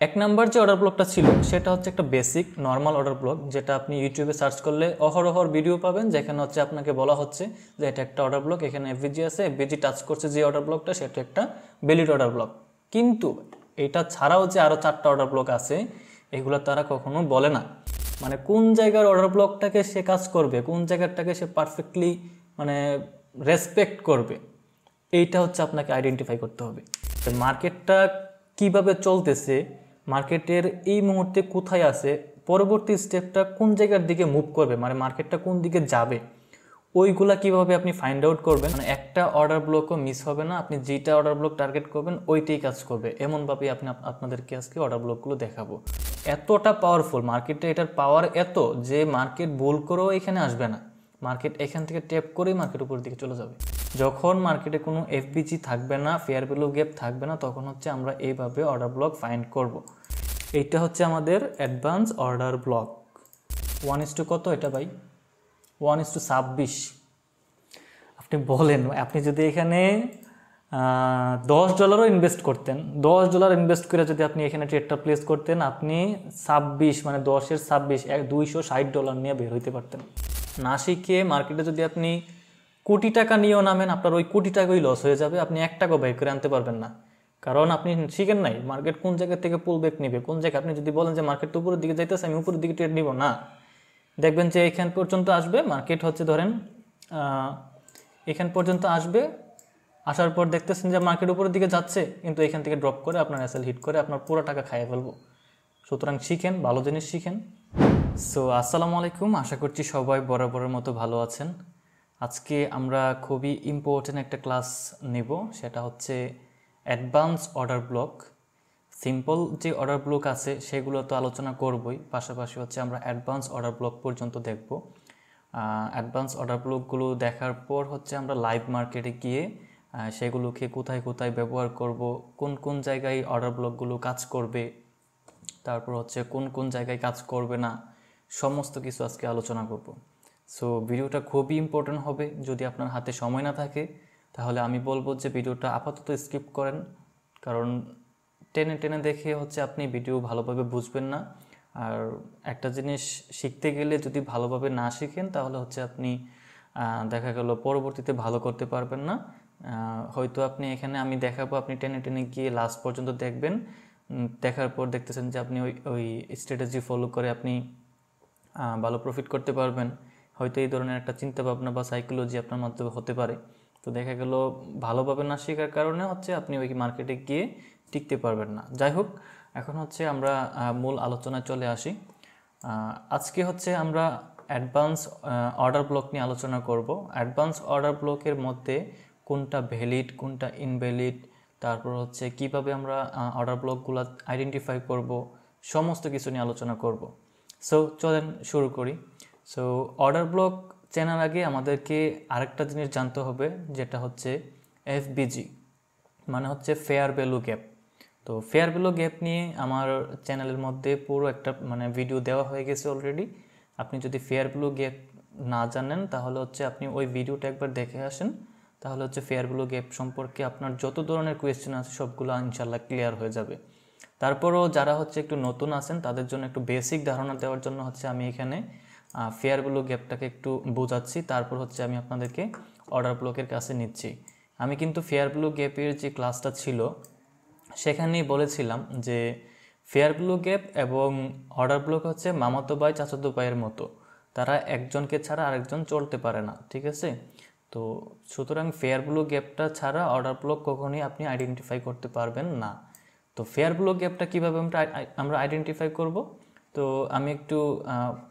এক নাম্বার যে অর্ডার ব্লকটা ছিল সেটা হচ্ছে একটা বেসিক নর্মাল অর্ডার ব্লক, যেটা আপনি ইউটিউবে সার্চ করলে অহরহর ভিডিও পাবেন, যেখানে হচ্ছে আপনাকে বলা হচ্ছে যে এটা একটা অর্ডার ব্লক, এখানে এফবিজি আছে, এফবিজি টাচ করছে যে অর্ডার ব্লকটা সেটা একটা ভ্যালিড অর্ডার ব্লক। কিন্তু এটা ছাড়াও যে আরও 4টা অর্ডার ব্লক আছে এগুলো তারা কখনো বলে না। মানে কোন জায়গার অর্ডার ব্লকটাকে সে কাজ করবে, কোন জায়গাটাকে সে পারফেক্টলি মানে রেসপেক্ট করবে, এইটা হচ্ছে আপনাকে আইডেন্টিফাই করতে হবে। মার্কেটটা কিভাবে চলতেছে, মার্কেটের এই মুহূর্তে কোথায় আছে, পরবর্তী স্টেপটা কোন জায়গার দিকে মুভ করবে, মানে মার্কেটটা কোন দিকে যাবে, ওইগুলা কিভাবে আপনি ফাইন্ড আউট করবেন। মানে একটা অর্ডার ব্লকও মিস হবে না, আপনি যেটা অর্ডার ব্লক টার্গেট করবেন ওইটাই কাজ করবে, এমনভাবে আপনি আপনাদেরকে আজকে অর্ডার ব্লকগুলো দেখাবো। এতটা পাওয়ারফুল মার্কেটটা, এটার পাওয়ার এত যে মার্কেট ভুল করেও এখানে আসবে না, মার্কেট এখান থেকে ট্যাপ করেই মার্কেট উপরের দিকে চলে যাবে। যখন মার্কেটে কোনো এফবিজি থাকবে না, ফেয়ার ভ্যালু গ্যাপ থাকবে না, তখন হচ্ছে আমরা এইভাবে অর্ডার ব্লক ফাইন্ড করব। এইটা হচ্ছে আমাদের অ্যাডভান্স অর্ডার ব্লক। 1:, কত এটা ভাই? 1:26। আপনি বলেন, আপনি যদি এখানে $10 ইনভেস্ট করতেন, $10 ইনভেস্ট করে যদি আপনি এখানে ট্রেডটা প্লেস করতেন, আপনি 26 মানে 10-এর 26 $260 নিয়ে বের হইতে পারতেন। না শিখে মার্কেটে যদি আপনি কোটি টাকা নিয়েও নামেন, আপনার ওই কোটি টাকাই লস হয়ে যাবে, আপনি 1 টাকাও বের করে আনতে পারবেন না, কারণ আপনি শিখেন নাই মার্কেট কোন জায়গা থেকে পুল ব্যাক নেবে, কোন জায়গায়। আপনি যদি বলেন যে মার্কেট তো উপরের দিকে যাইতেছে, আমি উপরের দিকে ট্রেড নিব না, দেখবেন যে এখান পর্যন্ত আসবে মার্কেট, হচ্ছে ধরেন এখান পর্যন্ত আসবে, আসার পর দেখতেছেন যে মার্কেট উপরের দিকে যাচ্ছে, কিন্তু এখান থেকে ড্রপ করে আপনার এসএল হিট করে আপনার পুরো টাকা খাইয়ে ফেলবো। সুতরাং শিখেন, ভালো জিনিস শিখেন। সো আসসালামু আলাইকুম, আশা করছি সবাই বরাবরের মতো ভালো আছেন। আজকে আমরা খুবই ইম্পর্টেন্ট একটা ক্লাস নেব, সেটা হচ্ছে অ্যাডভান্স অর্ডার ব্লক। সিম্পল যে অর্ডার ব্লক আছে সেগুলো তো আলোচনা করবই, পাশাপাশি হচ্ছে আমরা অ্যাডভান্স অর্ডার ব্লক পর্যন্ত দেখব। অ্যাডভান্স অর্ডার ব্লকগুলো দেখার পর হচ্ছে আমরা লাইভ মার্কেটে গিয়ে সেগুলোকে কোথায় কোথায় ব্যবহার করব, কোন কোন জায়গায় অর্ডার ব্লকগুলো কাজ করবে, তারপর হচ্ছে কোন কোন জায়গায় কাজ করবে না, সমস্ত কিছু আজকে আলোচনা করব। সো ভিডিওটা খুবই ইম্পর্টেন্ট হবে। যদি আপনার হাতে সময় না থাকে তাহলে আমি বলবো যে ভিডিওটা আপাতত স্কিপ করেন, কারণ টেনে টেনে দেখে হচ্ছে আপনি ভিডিও ভালোভাবে বুঝবেন না। আর একটা জিনিস শিখতে গেলে যদি ভালোভাবে না শিখেন তাহলে হচ্ছে আপনি দেখা গেল পরবর্তীতে ভালো করতে পারবেন না। হয়তো আপনি এখানে আমি দেখাবো, আপনি টেনে টেনে গিয়ে লাস্ট পর্যন্ত দেখবেন, দেখার পর দেখতেছেন যে আপনি ওই স্ট্র্যাটেজি ফলো করে আপনি ভালো প্রফিট করতে পারবেন। হয়তো এই ধরনের একটা চিন্তাভাবনা বা সাইকোলজি আপনার মধ্যে হতে পারে। তো দেখা গেল ভালোভাবে না শেখার কারণে হচ্ছে আপনি ওই মার্কেটে গিয়ে টিকতে পারবেন না। যাই হোক, এখন হচ্ছে আমরা মূল আলোচনায় চলে আসি। আজকে হচ্ছে আমরা অ্যাডভান্স অর্ডার ব্লক নিয়ে আলোচনা করব। অ্যাডভান্স অর্ডার ব্লকের মধ্যে কোনটা ভ্যালিড, কোনটা ইনভ্যালিড, তারপর হচ্ছে কিভাবে আমরা অর্ডার ব্লকগুলো আইডেন্টিফাই করব, সমস্ত কিছু নিয়ে আলোচনা করব। সো চলেন শুরু করি। সো অর্ডার ব্লক চেনার আগে আমাদেরকে আরেকটা জিনিস জানতে হবে, যেটা হচ্ছে এফবিজি, মানে হচ্ছে ফেয়ার ভ্যালু গ্যাপ। তো ফেয়ার ভ্যালু গ্যাপ নিয়ে আমার চ্যানেলের মধ্যে পুরো একটা মানে ভিডিও দেওয়া হয়ে গেছে অলরেডি। আপনি যদি ফেয়ার ভ্যালু গ্যাপ না জানেন তাহলে হচ্ছে আপনি ওই ভিডিওটা একবার দেখে আসেন, তাহলে হচ্ছে ফেয়ার ভ্যালু গ্যাপ সম্পর্কে আপনার যত ধরনের কোয়েশ্চেন আছে সবগুলো ইনশাল্লাহ ক্লিয়ার হয়ে যাবে। তারপরও যারা হচ্ছে একটু নতুন আছেন তাদের জন্য একটু বেসিক ধারণা দেওয়ার জন্য হচ্ছে আমি এখানে ফেয়ার ভ্যালু গ্যাপটাকে একটু বোঝাচ্ছি, তারপর হচ্ছে আমি আপনাদেরকে অর্ডার ব্লকের কাছে নিচ্ছি। আমি কিন্তু ফেয়ার ভ্যালু গ্যাপের যে ক্লাসটা ছিল সেখানেই বলেছিলাম যে ফেয়ার ভ্যালু গ্যাপ এবং অর্ডার ব্লক হচ্ছে মামাতো ভাই চাচাতো ভাইয়ের মতো, তারা একজনকে ছাড়া আরেকজন চলতে পারে না, ঠিক আছে? তো সুতরাং ফেয়ার ভ্যালু গ্যাপটা ছাড়া অর্ডার ব্লক কখনোই আপনি আইডেন্টিফাই করতে পারবেন না। তো ফেয়ার ভ্যালু গ্যাপটা কীভাবে আমরা আইডেন্টিফাই করব, তো আমি একটু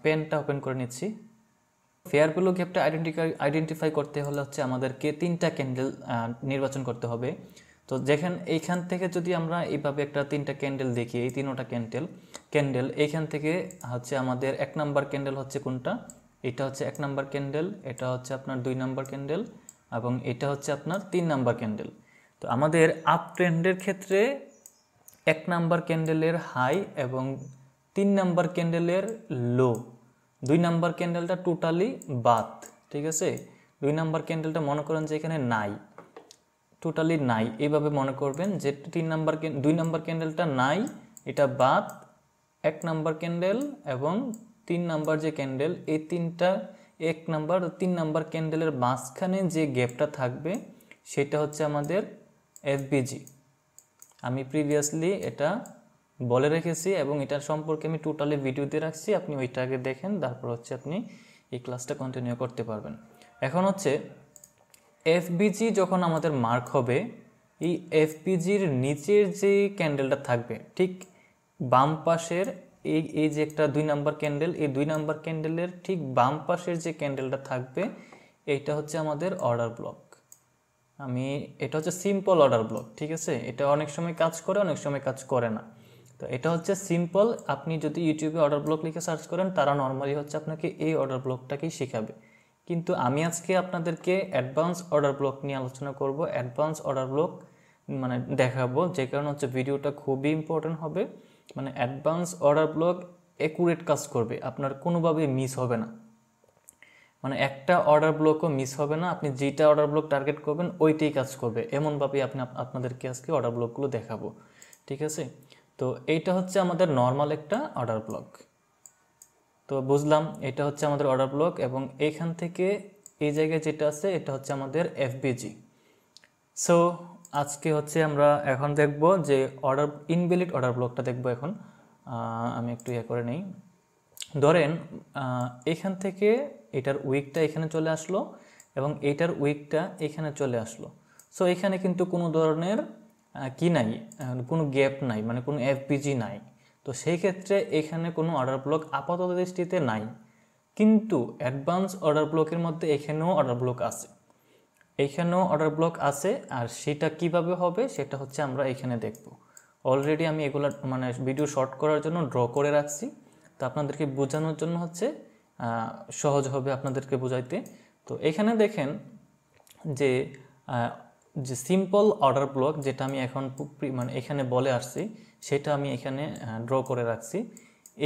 পেনটা ওপেন করে নিচ্ছি। ফেয়ার ভ্যালু গ্যাপটা আইডেন্টিফাই করতে হলে হচ্ছে আমাদেরকে 3টা ক্যান্ডেল নির্বাচন করতে হবে। তো এইখান থেকে যদি আমরা এইভাবে একটা 3টা ক্যান্ডেল দেখি, এই 3টা ক্যান্ডেল এইখান থেকে হচ্ছে আমাদের 1 নাম্বার ক্যান্ডেল হচ্ছে কোনটা, এটা হচ্ছে 1 নাম্বার ক্যান্ডেল, এটা হচ্ছে আপনার 2 নাম্বার ক্যান্ডেল এবং এটা হচ্ছে আপনার 3 নাম্বার ক্যান্ডেল। তো আমাদের আপ ট্রেন্ডের ক্ষেত্রে 1 নাম্বার ক্যান্ডেলের হাই এবং 3 নাম্বার ক্যান্ডেলের লো, 2 নাম্বার ক্যান্ডেলটা টোটালি বাদ, ঠিক আছে? 2 নাম্বার ক্যান্ডেলটা মনে করেন যে এখানে নাই, টোটালি নাই, এইভাবে মনে করবেন যে 2 নাম্বার ক্যান্ডেলটা নাই, এটা বাদ 1 নাম্বার ক্যান্ডেল এবং 3 নাম্বার যে ক্যান্ডেল, এই তিনটা 1 নাম্বার 3 নাম্বার ক্যান্ডেলের মাঝখানে যে গ্যাপটা থাকবে সেটা হচ্ছে আমাদের এফবিজি। আমি প্রিভিয়াসলি এটা বলে রেখেছি এবং এটার সম্পর্কে আমি টোটালি ভিডিও দিয়ে রাখছি, আপনি ওইটা আগে দেখেন, তারপর হচ্ছে আপনি এই ক্লাসটা কন্টিনিউ করতে পারবেন। এখন হচ্ছে এফবিজি যখন আমাদের মার্ক হবে, এই এফবিজির নিচের যে ক্যান্ডেলটা থাকবে ঠিক বাম পাশের এই যে একটা 2 নাম্বার ক্যান্ডেল, এই 2 নাম্বার ক্যান্ডেলের ঠিক বাম পাশের যে ক্যান্ডেলটা থাকবে এইটা হচ্ছে আমাদের অর্ডার ব্লক। এটা হচ্ছে সিম্পল অর্ডার ব্লক, ঠিক আছে? এটা অনেক সময় কাজ করে, অনেক সময় কাজ করে না। তো এটা হচ্ছে সিম্পল। আপনি যদি ইউটিউবে অর্ডার ব্লক লিখে সার্চ করেন, তারা নর্মালি হচ্ছে আপনাকে এই অর্ডার ব্লকটাকেই শেখাবে। কিন্তু আমি আজকে আপনাদেরকে অ্যাডভান্স অর্ডার ব্লক নিয়ে আলোচনা করব, অ্যাডভান্স অর্ডার ব্লক মানে দেখাবো, যে কারণে হচ্ছে ভিডিওটা খুবই ইম্পর্টেন্ট হবে। মানে অ্যাডভান্স অর্ডার ব্লক অ্যাকুরেট কাজ করবে, আপনার কোনোভাবে মিস হবে না। মানে একটা অর্ডার ব্লকও মিস হবে না, আপনি যেটা অর্ডার ব্লক টার্গেট করবেন ওইটাই কাজ করবে, এমনভাবেই আপনাদেরকে আজকে অর্ডার ব্লকগুলো দেখাবো, ঠিক আছে? তো এইটা হচ্ছে আমাদের নর্মাল একটা অর্ডার ব্লক। তো বুঝলাম এটা হচ্ছে আমাদের অর্ডার ব্লক, এবং এইখান থেকে এই জায়গায় যেটা আছে এটা হচ্ছে আমাদের এফবিজি। সো আজকে হচ্ছে আমরা এখন দেখব যে ইনভ্যালিড অর্ডার ব্লকটা দেখব এখন। আমি একটু করে নেই। ধরেন এখান থেকে এটার উইকটা এখানে চলে আসলো এবং এটার উইকটা এখানে চলে আসলো। সো এখানে কিন্তু কোনো ধরনের কি নাই, কোনো গ্যাপ নাই, মানে কোনো এফবিজি নাই। তো সেই ক্ষেত্রে এখানে কোনো অর্ডার ব্লক আপাতত দৃষ্টিতে নাই। কিন্তু অ্যাডভান্স অর্ডার ব্লকের মধ্যে এখানেও অর্ডার ব্লক আছে, এইখানেও অর্ডার ব্লক আছে। আর সেটা কিভাবে হবে সেটা হচ্ছে আমরা এখানে দেখব। অলরেডি আমি এগুলো মানে ভিডিও শর্ট করার জন্য ড্র করে রাখছি, তো আপনাদেরকে বোঝানোর জন্য হচ্ছে সহজ হবে আপনাদেরকে বোঝাইতে। তো এখানে দেখেন যে সিম্পল অর্ডার ব্লক যেটা আমি এখন মানে এখানে বলে আসছি সেটা আমি এখানে ড্র করে রাখছি।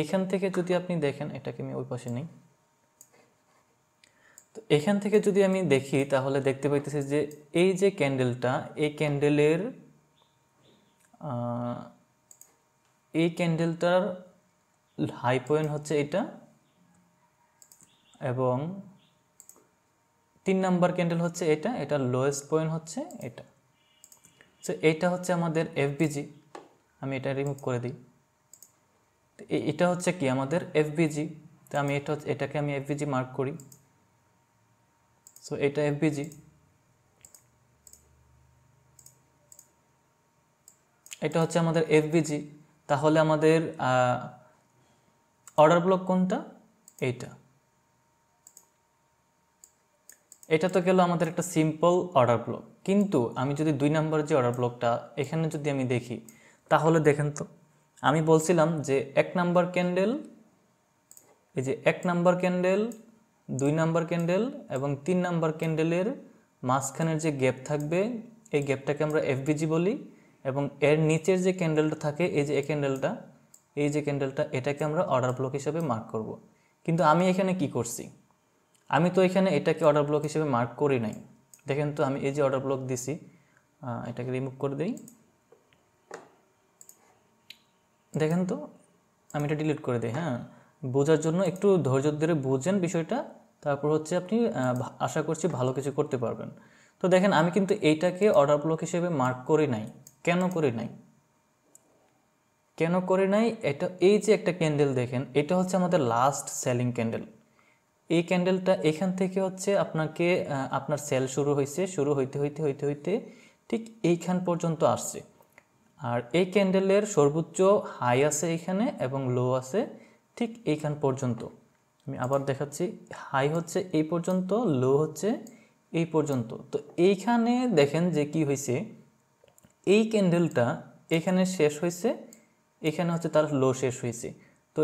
এখান থেকে যদি আপনি দেখেন, এটাকে আমি ওই পাশে নেই, তো এখান থেকে যদি আমি দেখি তাহলে দেখতে পাইতেছি যে এই যে ক্যান্ডেলটা, এই ক্যান্ডেলটার হাই পয়েন্ট হচ্ছে এটা, এবং 3 নাম্বার ক্যান্ডেল হচ্ছে এটা, এটার লোয়েস্ট পয়েন্ট হচ্ছে এটা। সো এটা হচ্ছে আমাদের এফবিজি। আমি এটা রিমুভ করে দিই। এটা হচ্ছে কি আমাদের এফবিজি। তো আমি এটাকে আমি এফবিজি মার্ক করি। সো এটা এফবিজি, এটা হচ্ছে আমাদের এফবিজি। তাহলে আমাদের অর্ডার ব্লক কোনটা? এটা তো গেল আমাদের একটা সিম্পল অর্ডার ব্লক। কিন্তু আমি যদি 2 নাম্বার যে অর্ডার ব্লকটা এখানে যদি আমি দেখি, তাহলে দেখেন তো আমি বলছিলাম যে 1 নাম্বার ক্যান্ডেল, এই যে 1 নাম্বার ক্যান্ডেল, 2 নাম্বার ক্যান্ডেল এবং 3 নাম্বার ক্যান্ডেলের মাঝখানের যে গ্যাপ থাকবে এই গ্যাপটাকে আমরা এফবিজি বলি, এবং এর নিচের যে ক্যান্ডেলটা থাকে এই যে ক্যান্ডেলটা এটাকে আমরা অর্ডার ব্লক হিসেবে মার্ক করব। কিন্তু আমি এখানে কি করছি, আমি তো এখানে এটাকে অর্ডার ব্লক হিসেবে মার্ক করি নাই। দেখেন তো আমি এই যে অর্ডার ব্লক দিছি, এটাকে রিমুভ করে দেই। দেখেন তো আমি এটা ডিলিট করে দিই। হ্যাঁ, বোঝার জন্য একটু ধৈর্য ধরে বুঝেন বিষয়টা, তারপর হচ্ছে আপনি আশা করছি ভালো কিছু করতে পারবেন। তো দেখেন আমি কিন্তু এইটাকে অর্ডার ব্লক হিসেবে মার্ক করি নাই। কেন করি নাই? এটা এই যে একটা ক্যান্ডেল দেখেন, এটা হচ্ছে আমাদের লাস্ট সেলিং ক্যান্ডেল। এই ক্যান্ডেলটা এখান থেকে হচ্ছে আপনার সেল শুরু হইতে ঠিক এইখান পর্যন্ত আসছে। আর এই ক্যান্ডেলের সর্বোচ্চ হাই আছে এখানে এবং লো আছে ঠিক এইখান পর্যন্ত। আমি আবার দেখাচ্ছি, হাই হচ্ছে এই পর্যন্ত, লো হচ্ছে এই পর্যন্ত। তো এইখানে দেখেন যে কি হয়েছে, এই ক্যান্ডেলটা এখানে শেষ হয়েছে, এখানে হচ্ছে তার লো শেষ হয়েছে। তো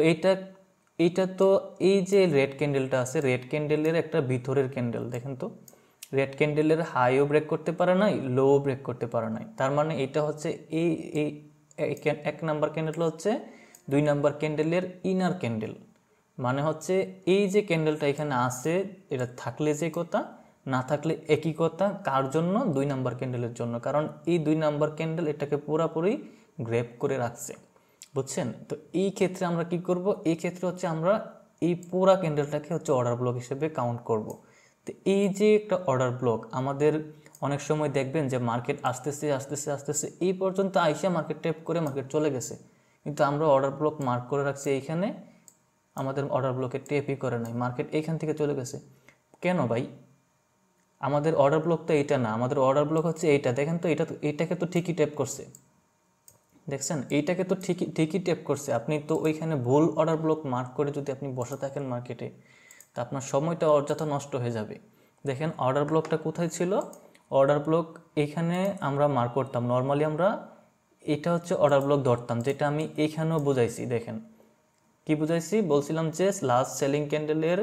এইটা তো এই যে রেড ক্যান্ডেলটা আছে, রেড ক্যান্ডেলের একটা ভিতরের ক্যান্ডেল। দেখেন তো রেড ক্যান্ডেলের হাইও ব্রেক করতে পারে নাই, লো ব্রেক করতে পারে নাই। তার মানে এটা হচ্ছে এই 1 নাম্বার ক্যান্ডেল হচ্ছে 2 নাম্বার ক্যান্ডেলের ইনার ক্যান্ডেল। মানে হচ্ছে এই যে ক্যান্ডেলটা এখানে আছে, এটা থাকলে যে কথা, না থাকলে একই কথা। কার জন্য? 2 নাম্বার ক্যান্ডেলের জন্য। কারণ এই 2 নাম্বার ক্যান্ডেল এটাকে পুরোপুরি গ্র্যাব করে রাখছে। বুঝছেন? তো এই ক্ষেত্রে আমরা কি করব, এই ক্ষেত্রে হচ্ছে আমরা এই পুরা ক্যান্ডেলটাকে হচ্ছে অর্ডার ব্লক হিসেবে কাউন্ট করব। তো এই যে একটা অর্ডার ব্লক, আমাদের অনেক সময় দেখবেন যে মার্কেট আসতেছে আসতেছে আসতেছে এই পর্যন্ত আইসা মার্কেট ট্যাপ করে মার্কেট চলে গেছে, কিন্তু আমরা অর্ডার ব্লক মার্ক করে রাখছি এইখানে, আমাদের অর্ডার ব্লকে ট্যাপই করে নাই, মার্কেট এইখান থেকে চলে গেছে। কেন ভাই? আমাদের অর্ডার ব্লক তো এইটা না, আমাদের অর্ডার ব্লক হচ্ছে এইটা। দেখেন তো, এইটাকে তো ঠিকই ট্যাপ করছে, দেখছেন? এইটাকে তো ঠিকই ঠিকই ট্যাপ করছে। আপনি তো ওইখানে ভুল অর্ডার ব্লক মার্ক করে যদি আপনি বসে থাকেন মার্কেটে, তা আপনার সময়টা অযথা নষ্ট হয়ে যাবে। দেখেন অর্ডার ব্লকটা কোথায় ছিল, অর্ডার ব্লক এইখানে আমরা মার্ক করতাম। নর্মালি আমরা এটা হচ্ছে অর্ডার ব্লক ধরতাম, যেটা আমি এইখানেও বুঝাইছি। দেখেন কি বুঝাইছি, বলছিলাম যে লাস্ট সেলিং ক্যান্ডেলের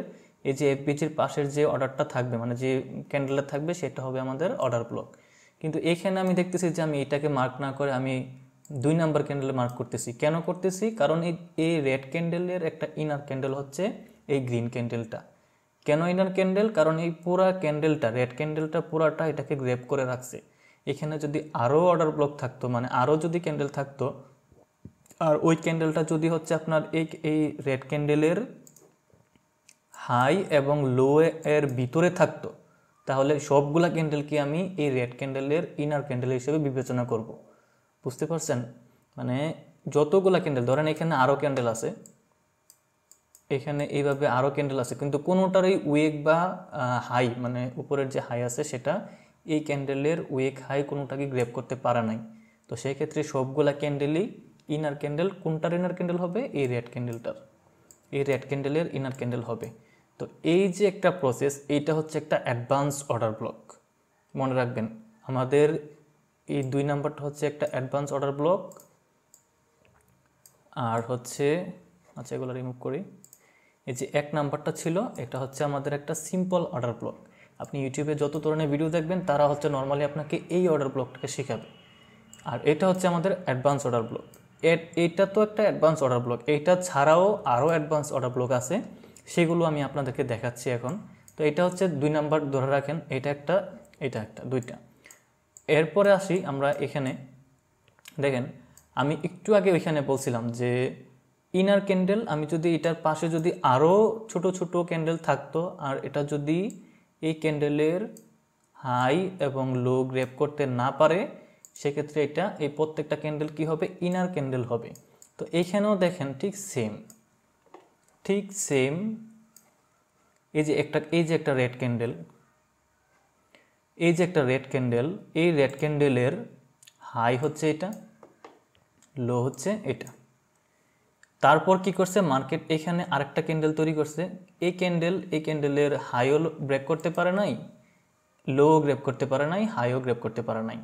এই যে এফবিজির পাশের যে অর্ডারটা থাকবে, মানে যে ক্যান্ডেলটা থাকবে, সেটা হবে আমাদের অর্ডার ব্লক। কিন্তু এখানে আমি দেখতেছি যে আমি এটাকে মার্ক না করে আমি 2 নাম্বার ক্যান্ডেলে মার্ক করতেছি। কেন করতেছি? কারণ এই রেড ক্যান্ডেলের একটা ইনার ক্যান্ডেল হচ্ছে এই গ্রিন ক্যান্ডেলটা। কেন ইনার ক্যান্ডেল? কারণ এই পুরা ক্যান্ডেলটা, রেড ক্যান্ডেলটা পুরাটা এটাকে গ্রেপ করে রাখছে। এখানে যদি আরও অর্ডার ব্লক থাকতো, মানে আরও যদি ক্যান্ডেল থাকতো, আর ওই ক্যান্ডেলটা যদি হচ্ছে আপনার এই রেড ক্যান্ডেলের হাই এবং লো এর ভিতরে থাকতো, তাহলে সবগুলা ক্যান্ডেলকে আমি এই রেড ক্যান্ডেলের ইনার ক্যান্ডেল হিসেবে বিবেচনা করব। বুঝতে পারছেন? মানে যতগুলা ক্যান্ডেল ধরেন, এখানে আরও ক্যান্ডেল আছে, এখানে এইভাবে আরও ক্যান্ডেল আছে, কিন্তু কোনোটারই উইক বা হাই, মানে উপরের যে হাই আছে সেটা এই ক্যান্ডেলের উইক হাই কোনোটাকে গ্রেপ করতে পারে নাই। তো সেই ক্ষেত্রে সবগুলা ক্যান্ডেলই ইনার ক্যান্ডেল। কোনটার ইনার ক্যান্ডেল হবে? এই রেড ক্যান্ডেলটার, এই রেড ক্যান্ডেলের ইনার ক্যান্ডেল হবে। তো এই যে একটা প্রসেস, এইটা হচ্ছে একটা অ্যাডভান্স অর্ডার ব্লক। মনে রাখবেন, আমাদের এই 2 নাম্বারটা হচ্ছে একটা অ্যাডভান্স অর্ডার ব্লক। আর হচ্ছে, আচ্ছা এগুলো রিমুভ করি। এই যে 1 নাম্বারটা ছিল, এটা হচ্ছে আমাদের একটা সিম্পল অর্ডার ব্লক। আপনি ইউটিউবে যত ধরনের ভিডিও দেখবেন, তারা হচ্ছে নর্মালি আপনাকে এই অর্ডার ব্লকটাকে শেখাবে। আর এটা হচ্ছে আমাদের অ্যাডভান্স অর্ডার ব্লক। এটা তো একটা অ্যাডভান্স অর্ডার ব্লক, এইটা ছাড়াও আরও অ্যাডভান্স অর্ডার ব্লক আছে, সেগুলো আমি আপনাদেরকে দেখাচ্ছি এখন। তো এটা হচ্ছে 2 নাম্বার ধরে রাখেন, এটা একটা, এটা একটা, দুইটা। এরপরে আসি আমরা এখানে। দেখেন আমি একটু আগে ওইখানে বলছিলাম যে ইনার ক্যান্ডেল, আমি যদি এটার পাশে যদি আরও ছোট ছোট ক্যান্ডেল থাকতো, আর এটা যদি এই ক্যান্ডেলের হাই এবং লো গ্রেপ করতে না পারে, সেক্ষেত্রে এটা এই প্রত্যেকটা ক্যান্ডেল কি হবে? ইনার ক্যান্ডেল হবে। তো এইখানেও দেখেন ঠিক সেম, ঠিক সেম। এই যে একটা রেড ক্যান্ডেল, এই যে একটা রেড ক্যান্ডেল, এই রেড ক্যান্ডেলের হাই হচ্ছে এটা, লো হচ্ছে এটা। তারপর কি করছে মার্কেট? এখানে আরেকটা ক্যান্ডেল তৈরি করছে। এই ক্যান্ডেলের হাইও ব্রেক করতে পারে নাই, লো গ্রেপ করতে পারে নাই, হাইও গ্রেপ করতে পারে নাই।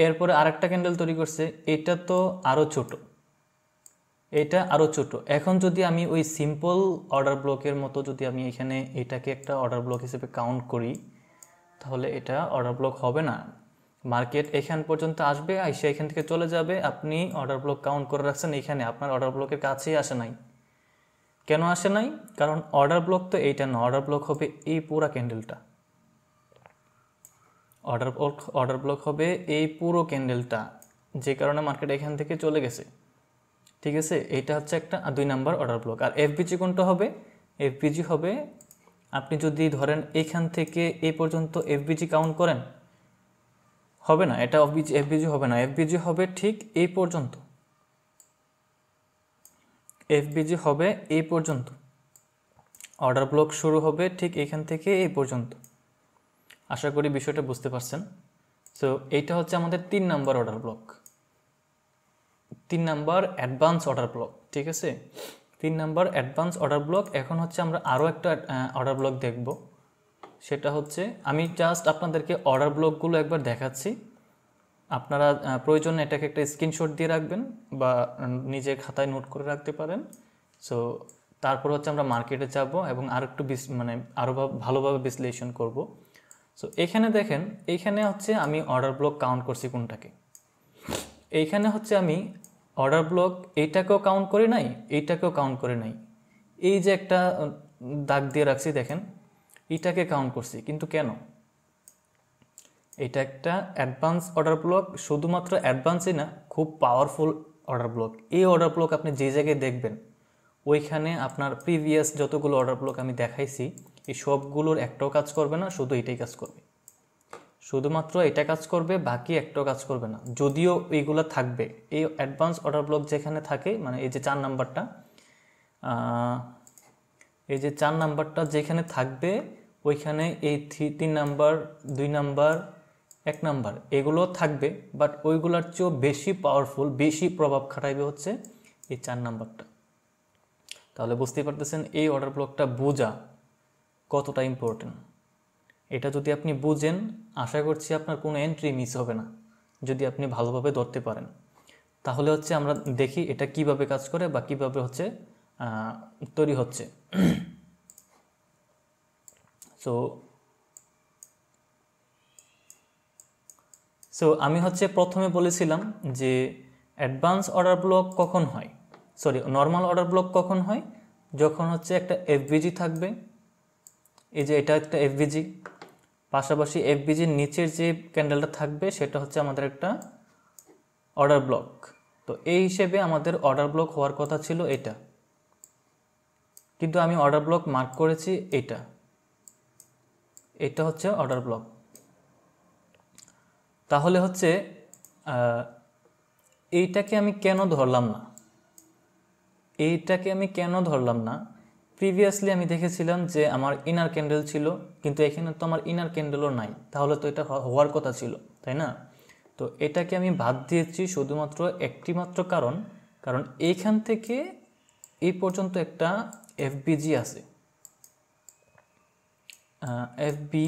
এরপরে আরেকটা ক্যান্ডেল তৈরি করছে, এটা তো আরও ছোট, এটা আরও ছোট। এখন যদি আমি ওই সিম্পল অর্ডার ব্লকের মতো যদি আমি এখানে এটাকে একটা অর্ডার ব্লক হিসেবে কাউন্ট করি, তাহলে এটা অর্ডার ব্লক হবে না। মার্কেট এখান পর্যন্ত আসবে, আইসা এখান থেকে চলে যাবে, আপনি অর্ডার ব্লক কাউন্ট করে রাখছেন এখানে, আপনার অর্ডার ব্লকের কাছেই আসে নাই। কেন আসে নাই? কারণ অর্ডার ব্লক তো এইটা না, অর্ডার ব্লক হবে এই পুরা ক্যান্ডেলটা। অর্ডার ব্লক হবে এই পুরো ক্যান্ডেলটা, যে কারণে মার্কেট এখান থেকে চলে গেছে। ঠিক আছে, এটা হচ্ছে একটা 2 নাম্বার অর্ডার ব্লক। আর এফবিজি কোনটা হবে? এফবিজি হবে, আপনি যদি ধরেন এখান থেকে এই পর্যন্ত এফবিজি কাউন্ট করেন, হবে না, এটা এফবিজি হবে না। এফবিজি হবে ঠিক এই পর্যন্ত, এফবিজি হবে এই পর্যন্ত। অর্ডার ব্লক শুরু হবে ঠিক এখান থেকে এই পর্যন্ত। আশা করি বিষয়টা বুঝতে পারছেন। সো এইটা হচ্ছে আমাদের 3 number order block, 3 number advance order block. ঠিক আছে, 3 নাম্বার অ্যাডভান্স অর্ডার ব্লক। এখন হচ্ছে আমরা আরও একটা অর্ডার ব্লক দেখব, সেটা হচ্ছে, আমি জাস্ট আপনাদেরকে অর্ডার ব্লকগুলো একবার দেখাচ্ছি। আপনারা প্রয়োজনে এটাকে একটা স্ক্রিনশট দিয়ে রাখবেন বা নিজের খাতায় নোট করে রাখতে পারেন। সো তারপর হচ্ছে আমরা মার্কেটে যাব এবং আর একটু মানে আরও ভালোভাবে বিশ্লেষণ করব। সো এখানে দেখেন, এইখানে হচ্ছে আমি অর্ডার ব্লক কাউন্ট করছি কোনটাকে। এইখানে হচ্ছে আমি অর্ডার ব্লক এইটাকেও কাউন্ট করি নাই, এইটাকেও কাউন্ট করে নাই। এই যে একটা দাগ দিয়ে রাখছি দেখেন, এইটাকে কাউন্ট করছি। কিন্তু কেন? এটা একটা অ্যাডভান্স অর্ডার ব্লক, শুধুমাত্র অ্যাডভান্সই না, খুব পাওয়ারফুল অর্ডার ব্লক। এই অর্ডার ব্লক আপনি যে জায়গায় দেখবেন ওইখানে আপনার প্রিভিয়াস যতগুলো অর্ডার ব্লক আমি দেখাইছি এই সবগুলোর একটাও কাজ করবে না, শুধু এটাই কাজ করবে, শুধুমাত্র এটা কাজ করবে, বাকি একটাও কাজ করবে না। যদিও এইগুলো থাকবে, এই অ্যাডভান্স অর্ডার ব্লক যেখানে থাকে, মানে এই যে 4 নাম্বারটা, এই যে 4 নাম্বারটা যেখানে থাকবে ওইখানে এই 3 নাম্বার, 2 নাম্বার, 1 নাম্বার এগুলো থাকবে, বাট ওইগুলোর চেয়েও বেশি পাওয়ারফুল, বেশি প্রভাব খাটাইবে হচ্ছে এই 4 নাম্বারটা। তাহলে বুঝতেই পারতেছেন এই অর্ডার ব্লকটা বোঝা কতটা ইম্পর্টেন্ট। এটা যদি আপনি বুঝেন, আশা করছি আপনার কোনো এন্ট্রি মিস হবে না, যদি আপনি ভালোভাবে ধরতে পারেন। তাহলে হচ্ছে আমরা দেখি এটা কিভাবে কাজ করে বা কিভাবে হচ্ছে তৈরি হচ্ছে। সো আমি হচ্ছে প্রথমে বলেছিলাম যে অ্যাডভান্স অর্ডার ব্লক কখন হয়, নর্মাল অর্ডার ব্লক কখন হয়, যখন হচ্ছে একটা এফবিজি থাকবে, এই যে এটা একটা এফবিজি, পাশাপাশি এফবিজির নিচের যে ক্যান্ডেলটা থাকবে সেটা হচ্ছে আমাদের একটা অর্ডার ব্লক। তো এই হিসেবে আমাদের অর্ডার ব্লক হওয়ার কথা ছিল এটা, কিন্তু আমি অর্ডার ব্লক মার্ক করেছি এটা হচ্ছে অর্ডার ব্লক। তাহলে হচ্ছে এইটাকে আমি কেন ধরলাম না, প্রিভিয়াসলি আমি দেখেছিলাম যে আমার ইনার ক্যান্ডেল ছিল, কিন্তু এখানে তো আমার ইনার ক্যান্ডেলও নাই, তাহলে তো এটা হওয়ার কথা ছিল, তাই না? তো এটাকে আমি বাদ দিয়েছি শুধুমাত্র একটি মাত্র কারণ এইখান থেকে এই পর্যন্ত একটা এফবিজি আছে, এফবি,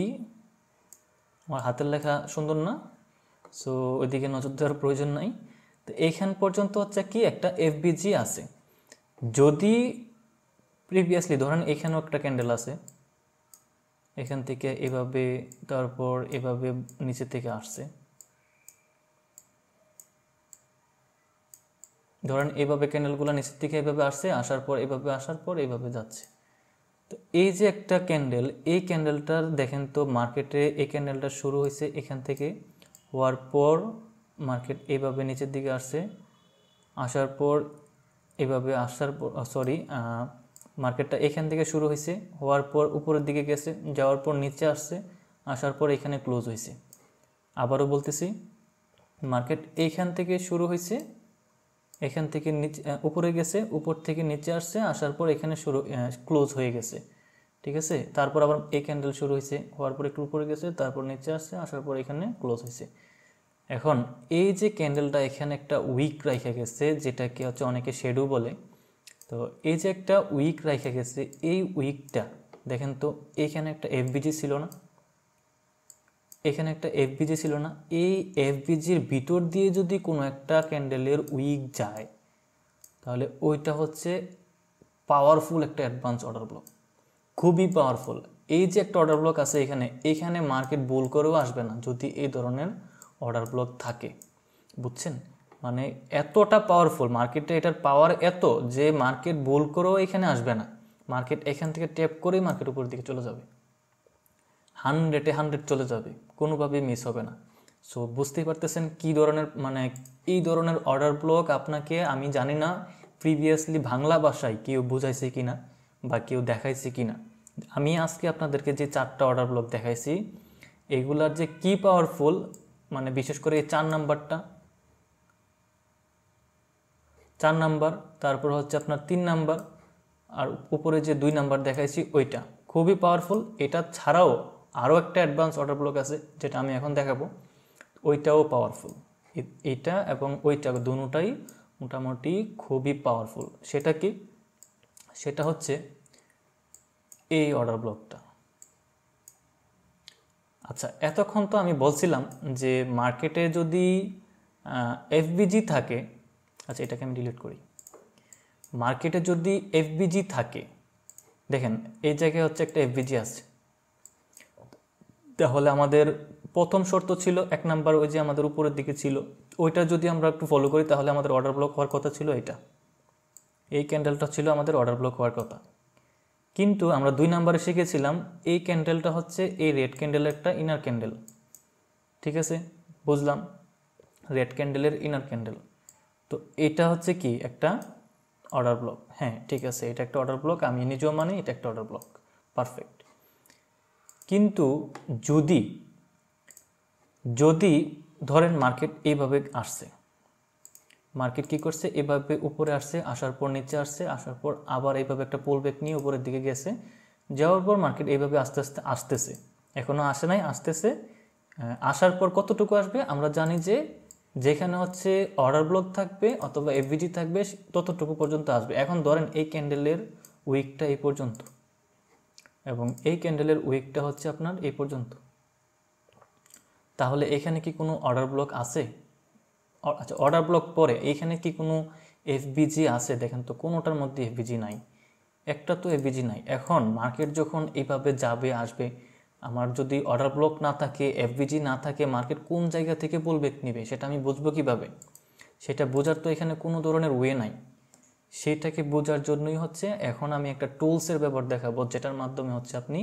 আমার হাতের লেখা সুন্দর না, সো ওইদিকে নজর দেওয়ার প্রয়োজন নাই। তো এইখান পর্যন্ত হচ্ছে কি একটা এফবিজি আছে। যদি প্রিভিয়াসলি ধরেন এখানেও একটা ক্যান্ডেল আছে, এখান থেকে এভাবে, তারপর এভাবে নিচে থেকে আসছে, ধরেন এইভাবে ক্যান্ডেলগুলো নিচের থেকে এভাবে আসছে, আসার পর এভাবে, আসার পর এইভাবে যাচ্ছে। তো এই যে একটা ক্যান্ডেল, এই ক্যান্ডেলটার দেখেন তো মার্কেটে এই ক্যান্ডেলটা শুরু হয়েছে এখান থেকে, হওয়ার পর মার্কেট এইভাবে নিচের দিকে আসছে, আসার পর এভাবে আসার পর মার্কেটটা এখান থেকে শুরু হয়েছে, হওয়ার পর উপরের দিকে গেছে, যাওয়ার পর নিচে আসছে, আসার পর এখানে ক্লোজ হয়েছে। আবারও বলতেছি, মার্কেট এইখান থেকে শুরু হয়েছে, এখান থেকে নিচে উপরে গেছে, উপর থেকে নিচে আসছে, আসার পর এখানে ক্লোজ হয়ে গেছে, ঠিক আছে? তারপর আবার এই ক্যান্ডেল শুরু হয়েছে, হওয়ার পর একটু উপরে গেছে, তারপর নিচে আসছে, আসার পর এখানে ক্লোজ হয়েছে। এখন এই যে ক্যান্ডেলটা এখানে একটা উইক রাইখা গেছে, যেটাকে হচ্ছে অনেকে শ্যাডো বলে, তো এই যে একটা উইক রাইখা গেছে, এই উইকটা দেখেন তো, এখানে একটা এফবিজি ছিল না, এখানে একটা এফবিজি ছিল না, এই এফবিজির ভিতর দিয়ে যদি কোনো একটা ক্যান্ডেলের উইক যায়, তাহলে ওইটা হচ্ছে পাওয়ারফুল একটা অ্যাডভান্স অর্ডার ব্লক, খুবই পাওয়ারফুল। এই যে একটা অর্ডার ব্লক আছে এখানে মার্কেট ভুল করেও আসবে না যদি এই ধরনের অর্ডার ব্লক থাকে, বুঝছেন? মানে এতটা পাওয়ারফুল মার্কেটে, এটার পাওয়ার এত যে মার্কেট ভুল করেও এখানে আসবে না, মার্কেট এখান থেকে ট্যাপ করেই মার্কেট উপরের দিকে চলে যাবে, 100 চলে যাবে, কোনোভাবেই মিস হবে না। সো বুঝতেই পারতেছেন কী ধরনের, মানে এই ধরনের অর্ডার ব্লক আপনাকে, আমি জানি না প্রিভিয়াসলি বাংলা ভাষায় কেউ বুঝাইছে কিনা বা কেউ দেখাইছে কিনা। আমি আজকে আপনাদেরকে যে 4টা অর্ডার ব্লক দেখাইছি, এগুলার যে কি পাওয়ারফুল, মানে বিশেষ করে এই 4 নাম্বারটা, 4 নাম্বার, তারপর হচ্ছে আপনার 3 নাম্বার, আর উপরে যে 2 নাম্বার দেখাইছি ওইটা খুবই পাওয়ারফুল। এটা ছাড়াও আরও একটা অ্যাডভান্স অর্ডার ব্লক আছে যেটা আমি এখন দেখাবো, ওইটাও পাওয়ারফুল। এটা এবং ওইটা দুটোটাই মোটামুটি খুবই পাওয়ারফুল। সেটা কি? সেটা হচ্ছে এই অর্ডার ব্লকটা। আচ্ছা, এতক্ষণ তো আমি বলছিলাম যে মার্কেটে যদি এফবিজি থাকে, আচ্ছা এটাকে আমি ডিলিট করি, মার্কেটে যদি এফবিজি থাকে, দেখেন এই জায়গায় হচ্ছে একটা এফবিজি আছে, তাহলে আমাদের প্রথম শর্ত ছিল 1 নাম্বার, ওই যে আমাদের উপরের দিকে ছিল, ওইটা যদি আমরা একটু ফলো করি তাহলে আমাদের অর্ডার ব্লক হওয়ার কথা ছিল এটা, এই ক্যান্ডেলটা ছিল আমাদের অর্ডার ব্লক হওয়ার কথা। কিন্তু আমরা 2 নাম্বারে শিখেছিলাম এই ক্যান্ডেলটা হচ্ছে এই রেড ক্যান্ডেলের একটা ইনার ক্যান্ডেল, ঠিক আছে? বুঝলাম, রেড ক্যান্ডেলের ইনার ক্যান্ডেল। তো এটা হচ্ছে কি একটা অর্ডার ব্লক। হ্যাঁ ঠিক আছে, এটা একটা অর্ডার ব্লক, আমি নিজেও মানি এটা একটা অর্ডার ব্লক, পারফেক্ট। কিন্তু যদি যদি ধরেন মার্কেট এইভাবে আসছে, মার্কেট কি করছে, এভাবে উপরে আসছে, আসার পর নিচে আসছে, আসার পর আবার এইভাবে একটা পুল ব্যাক নিয়ে উপরের দিকে গেছে, যাওয়ার পর মার্কেট এইভাবে আস্তে আস্তে আসতেছে, এখনও আসে নাই, আসতেছে। আসার পর কতটুকু আসবে আমরা জানি যে যেখানে হচ্ছে অর্ডার ব্লক থাকবে অথবা এফভিজি থাকবে ততটুকু পর্যন্ত আসবে। এখন ধরেন এই ক্যান্ডেলের উইকটা এই পর্যন্ত এবং এই ক্যান্ডেলের উইকটা হচ্ছে আপনার এই পর্যন্ত, তাহলে এখানে কি কোনো অর্ডার ব্লক আছে? আচ্ছা, অর্ডার ব্লক পরে এইখানে কি কোনো এফবিজি আছে? দেখেন তো কোনোটার মধ্যে এফবিজি নাই, একটা তো এফবিজি নাই। এখন মার্কেট যখন এইভাবে যাবে আসবে, আমার যদি অর্ডার ব্লক না থাকে, এফবিজি না থাকে, মার্কেট কোন জায়গা থেকে পুলব্যাক নেবে সেটা আমি বুঝবো কিভাবে? সেটা বোঝার তো এখানে কোনো ধরনের ওয়ে নাই। সেইটাকে বোঝার জন্যই হচ্ছে এখন আমি একটা টুলসের ব্যাপার দেখাবো, যেটার মাধ্যমে হচ্ছে আপনি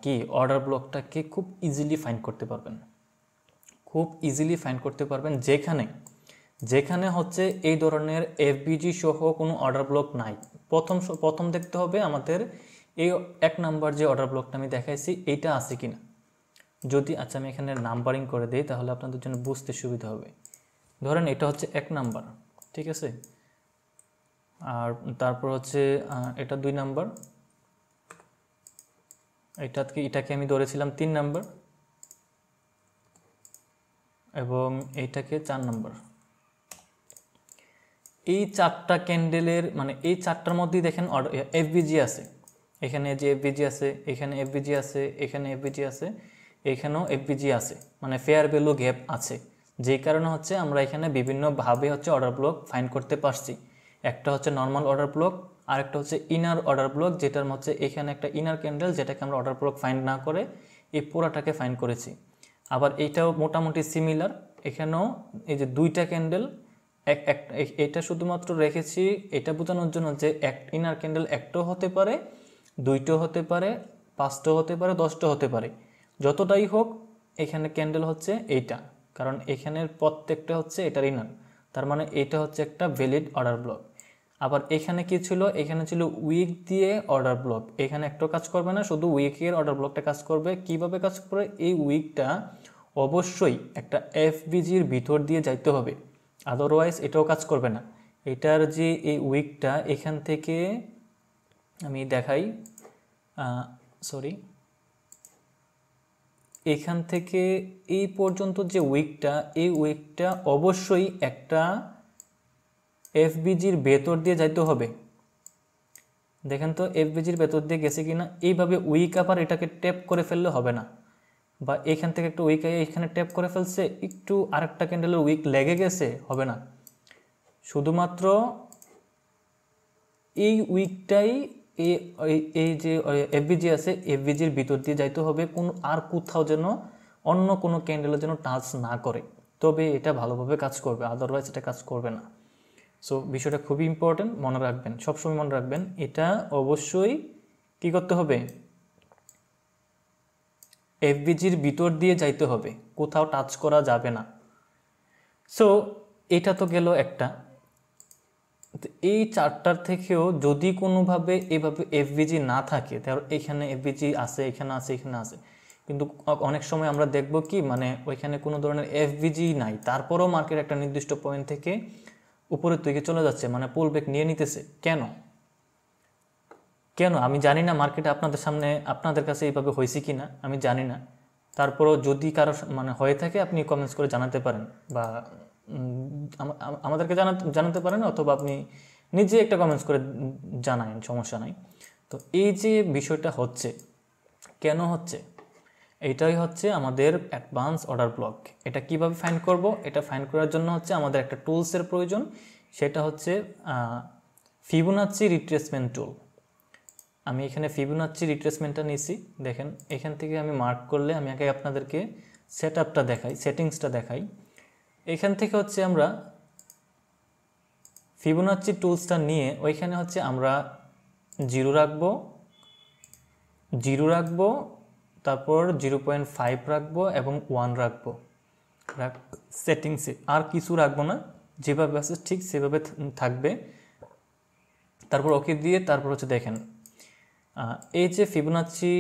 কি অর্ডার ব্লকটাকে খুব ইজিলি ফাইন্ড করতে পারবেন, খুব ইজিলি ফাইন্ড করতে পারবেন। যেখানে যেখানে হচ্ছে এই ধরনের এফবিজি সহ কোনো অর্ডার ব্লক নাই। প্রথম দেখতে হবে আমাদের এই 1 নাম্বার যে অর্ডার ব্লকটা আমি দেখাইছি এইটা আছে কিনা। যদি আচ্ছা আমি এখানে নাম্বারিং করে দিই তাহলে আপনাদের জন্য বুঝতে সুবিধা হবে। ধরেন এটা হচ্ছে 1 নাম্বার, ঠিক আছে, আর তারপর হচ্ছে এটা 2 নাম্বার, এটাকে আমি ধরেছিলাম 3 নাম্বার এবং এইটাকে 4 নাম্বার। এই 4টা ক্যান্ডেলের মানে এই 4টার মধ্যেই দেখেন এফবিজি আছে, এখানে যে এফবিজি আছে, এখানে এফবিজি আছে, এখানে এফবিজি আছে, এখানেও এফবিজি আছে, মানে ফেয়ার ভ্যালু গ্যাপ আছে। যেই কারণে হচ্ছে আমরা এখানে বিভিন্নভাবে হচ্ছে অর্ডার ব্লক ফাইন্ড করতে পারছি। একটা হচ্ছে নর্মাল অর্ডার ব্লক, আরেকটা হচ্ছে ইনার অর্ডার ব্লক, যেটার হচ্ছে এখানে একটা ইনার ক্যান্ডেল যেটাকে আমরা অর্ডার ব্লক ফাইন্ড না করে এই পুরাটাকে ফাইন্ড করেছি। আবার এইটাও মোটামুটি সিমিলার, এখানেও এই যে 2টা ক্যান্ডেল এটা শুধুমাত্র রেখেছি এটা বোঝানোর জন্য যে ইনার ক্যান্ডেল একটাও হতে পারে, 2টো হতে পারে, 5টো হতে পারে, 10টো হতে পারে, যতটাই হোক এখানে ক্যান্ডেল হচ্ছে এইটা, কারণ এখানের প্রত্যেকটা হচ্ছে এটার ইনার, তার মানে এটা হচ্ছে একটা ভ্যালিড অর্ডার ব্লক। আবার এখানে কি ছিল, এখানে ছিল উইক দিয়ে অর্ডার ব্লক, এখানে একটাও কাজ করবে না, শুধু উইকের অর্ডার ব্লকটা কাজ করবে। কিভাবে কাজ করে, এই উইকটা অবশ্যই একটা এফবিজির ভিতর দিয়ে যাইতে হবে, আদারওয়াইজ এটাও কাজ করবে না। এটার যে এই উইকটা এখান থেকে আমি দেখাই, সরি, এখান থেকে এই পর্যন্ত যে উইকটা, এই উইকটা অবশ্যই একটা এফবিজির ভেতর দিয়ে যাইতে হবে। দেখেন তো এফবিজির ভেতর দিয়ে গেছে কিনা। এইভাবে উইক আবার এটাকে ট্যাপ করে ফেললে হবে না, বা এখান থেকে একটা উইক এখানে ট্যাপ করে ফেলছে, একটু আরেকটা ক্যান্ডেলের উইক লেগে গেছে, হবে না। শুধুমাত্র এই উইকটাই এই যে এফবিজি আছে এফবিজির ভিতর দিয়ে যাইতে হবে, আর কোথাও যেন অন্য কোনো ক্যান্ডেলের যেন টাচ না করে, তবে এটা ভালোভাবে কাজ করবে, আদারওয়াইজ এটা কাজ করবে না। সো বিষয়টা খুবই ইম্পর্টেন্ট, মনে রাখবেন, সবসময় মনে রাখবেন, এটা অবশ্যই কি করতে হবে, এফবিজির ভিতর দিয়ে যাইতে হবে, কোথাও টাচ করা যাবে না। সো এটা তো গেল একটা। এই 4টার থেকেও যদি কোনোভাবে এভাবে এফবিজি না থাকে, তাহলে এখানে এফবিজি আছে, এখানে আছে, এখানে আছে, কিন্তু অনেক সময় আমরা দেখব কি মানে ওইখানে কোনো ধরনের এফবিজি নাই, তারপরেও মার্কেট একটা নির্দিষ্ট পয়েন্ট থেকে উপরের দিকে চলে যাচ্ছে, মানে পুল ব্যাক নিয়ে নিতেছে। কেন কেন আমি জানি না, মার্কেটে আপনাদের সামনে আপনাদের কাছে এইভাবে হয়েছে কি না আমি জানি না, তারপরও যদি কারো মানে হয়ে থাকে আপনি কমেন্টস করে জানাতে পারেন, বা আমাদেরকে জানাতে পারেন, অথবা আপনি নিজে একটা কমেন্টস করে জানায়েন, সমস্যা নাই। তো এই যে বিষয়টা হচ্ছে, কেন হচ্ছে, এইটাই হচ্ছে আমাদের অ্যাডভান্স অর্ডার ব্লক। এটা কিভাবে ফাইন্ড করব, এটা ফাইন্ড করার জন্য হচ্ছে আমাদের একটা টুলসের প্রয়োজন, সেটা হচ্ছে ফিবোনাচ্চি রিট্রেসমেন্ট টুল। আমি এখানে ফিবোনাচ্চি রিট্রেসমেন্টটা নিয়েছি, দেখেন এখান থেকে আমি মার্ক করলে আমি আগে আপনাদেরকে সেটআপটা দেখাই, সেটিংসটা দেখাই। এখান থেকে হচ্ছে আমরা ফিবোনাচ্চি টুলসটা নিয়ে ওইখানে হচ্ছে আমরা জিরো রাখবো, তারপর 0.5 রাখবো এবং 1 রাখবো সেটিংসে, আর কিছু রাখবো না, যেভাবে আছে ঠিক সেভাবে থাকবে। তারপর ওকে দিয়ে তারপর হচ্ছে দেখেন এই যে ফিবোনাচি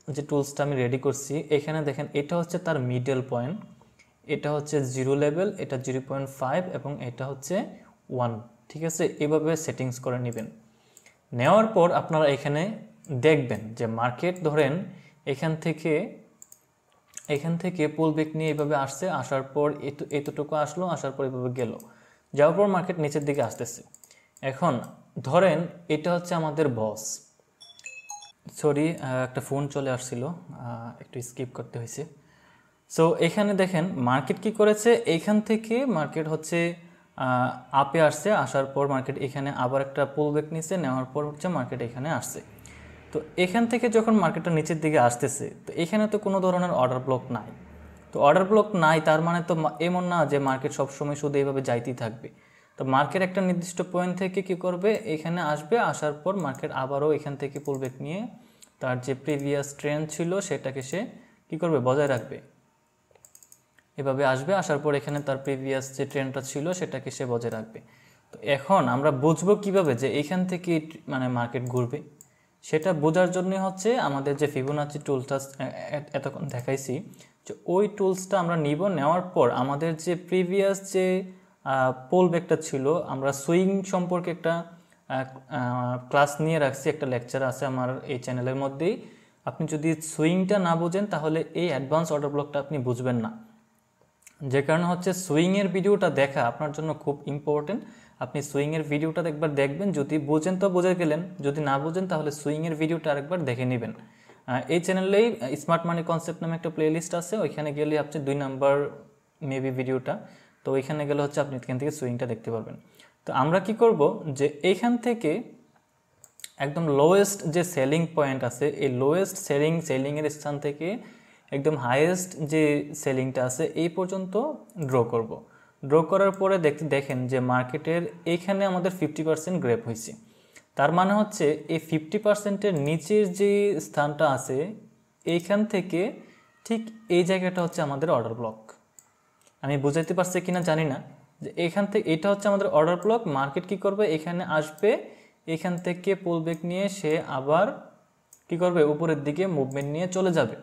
যে টুলসটা আমি রেডি করছি, এখানে দেখেন এটা হচ্ছে তার মিডল পয়েন্ট, এটা হচ্ছে 0 লেভেল, এটা 0.5 এবং এটা হচ্ছে 1। ঠিক আছে, এইভাবে সেটিংস করে নেবেন। নেওয়ার পর আপনারা এখানে দেখবেন যে মার্কেট ধরেন এখান থেকে পুল ব্যাক নিয়ে এইভাবে আসছে, আসার পর এতটুকু আসলো, আসার পর এইভাবে গেল, যাওয়ার পর মার্কেট নিচের দিকে আসতেছে। এখন ধরেন এটা হচ্ছে আমাদের বস, সরি একটা ফোন চলে আসছিল, একটু স্কিপ করতে হয়েছে। সো এখানে দেখেন মার্কেট কি করেছে, এইখান থেকে মার্কেট হচ্ছে আপে আসছে, আসার পর মার্কেট এখানে আবার একটা পুল ব্যাক নিচ্ছে, নেওয়ার পর হচ্ছে মার্কেট এখানে আসছে। তো এখান থেকে যখন মার্কেটটা নিচের দিকে আসতেছে, তো এখানে তো কোনো ধরনের অর্ডার ব্লক নাই। তো অর্ডার ব্লক নাই তার মানে তো এমন না যে মার্কেট সবসময় শুধু এইভাবে যাইতেই থাকবে। তো মার্কেট একটা নির্দিষ্ট পয়েন্ট থেকে কি করবে, এখানে আসবে, আসার পর মার্কেট আবারও এখান থেকে পুল ব্যাক নিয়ে তার যে প্রিভিয়াস ট্রেন্ড ছিল সেটাকে সে কি করবে, বজায় রাখবে। এভাবে আসবে, আসার পর এখানে তার প্রিভিয়াস যে ট্রেন্ডটা ছিল সেটাকে সে বজায় রাখবে। তো এখন আমরা বুঝবো কিভাবে যে এখান থেকে মানে মার্কেট ঘুরবে, সেটা বোঝার জন্য হচ্ছে আমাদের যে ফিবোনাচি টুলসটা এতক্ষণ দেখাইছি, যে ওই টুলসটা আমরা নিব, নেওয়ার পর আমাদের যে প্রিভিয়াস যে পোল ব্যাকটা ছিল, আমরা সুইং সম্পর্কে একটা ক্লাস নিয়ে রাখছি, একটা লেকচার আছে আমার এই চ্যানেলের মধ্যেই। আপনি যদি সুইংটা না বোঝেন তাহলে এই অ্যাডভান্স অর্ডার ব্লকটা আপনি বুঝবেন না। যে কারণে হচ্ছে সুইংয়ের ভিডিওটা দেখা আপনার জন্য খুব ইম্পর্টেন্ট। আপনি সুইংয়ের ভিডিওটা একবার দেখবেন, যদি বোঝেন তো বুঝে গেলেন, যদি না বোঝেন তাহলে সুইংয়ের ভিডিওটা আরেকবার দেখে নেবেন। এই চ্যানেলেই স্মার্ট মানি কনসেপ্ট নামে একটা প্লেলিস্ট আছে, ওইখানে গেলে আপনি 2 নাম্বার মেবি ভিডিওটা, তো ওইখানে গেলে হচ্ছে আপনি এখান থেকে সুইংটা দেখতে পারবেন। তো আমরা কি করব, যে এইখান থেকে একদম লোয়েস্ট যে সেলিং পয়েন্ট আছে, এই লোয়েস্ট সেলিংয়ের স্থান থেকে একদম হাইয়েস্ট যে সেলিংটা আছে এই পর্যন্ত ড্র করব। ড্র করার পরে দেখেন যে মার্কেটের এইখানে আমাদের 50% গ্র্যাপ হয়েছে। তার মানে হচ্ছে এই 50%-এর নিচের যে স্থানটা আছে এইখান থেকে ঠিক এই জায়গাটা হচ্ছে আমাদের অর্ডার ব্লক। আমি বুঝাইতে পারছি কিনা জানি না, যে এখান থেকে এটা হচ্ছে আমাদের অর্ডার ব্লক। মার্কেট কি করবে, এখানে আসবে, এখান থেকে পুল ব্যাক নিয়ে সে আবার কি করবে, উপরের দিকে মুভমেন্ট নিয়ে চলে যাবে।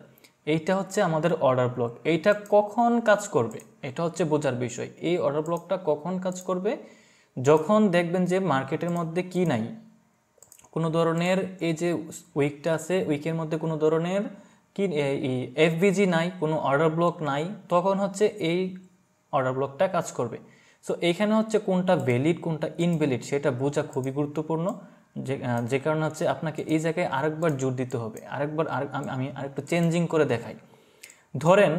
এইটা হচ্ছে আমাদের অর্ডার ব্লক। এইটা কখন কাজ করবে এটা হচ্ছে বোঝার বিষয়। এই অর্ডার ব্লকটা কখন কাজ করবে, যখন দেখবেন যে মার্কেটের মধ্যে কি নাই, কোনো ধরনের এই যে উইকটা আছে, উইকের মধ্যে কোনো ধরনের কি এফবিজি নাই, কোনো অর্ডার ব্লক নাই, তখন হচ্ছে এই অর্ডার ব্লকটা কাজ করবে। সো এখানে হচ্ছে কোনটা ভ্যালিড কোনটা ইনভ্যালিড সেটা বোঝা খুবই গুরুত্বপূর্ণ। যে কারণে হচ্ছে আপনাকে এই জায়গায় আরেকবার জোর দিতে হবে। আমি আরেকটু চেঞ্জিং করে দেখাই। ধরেন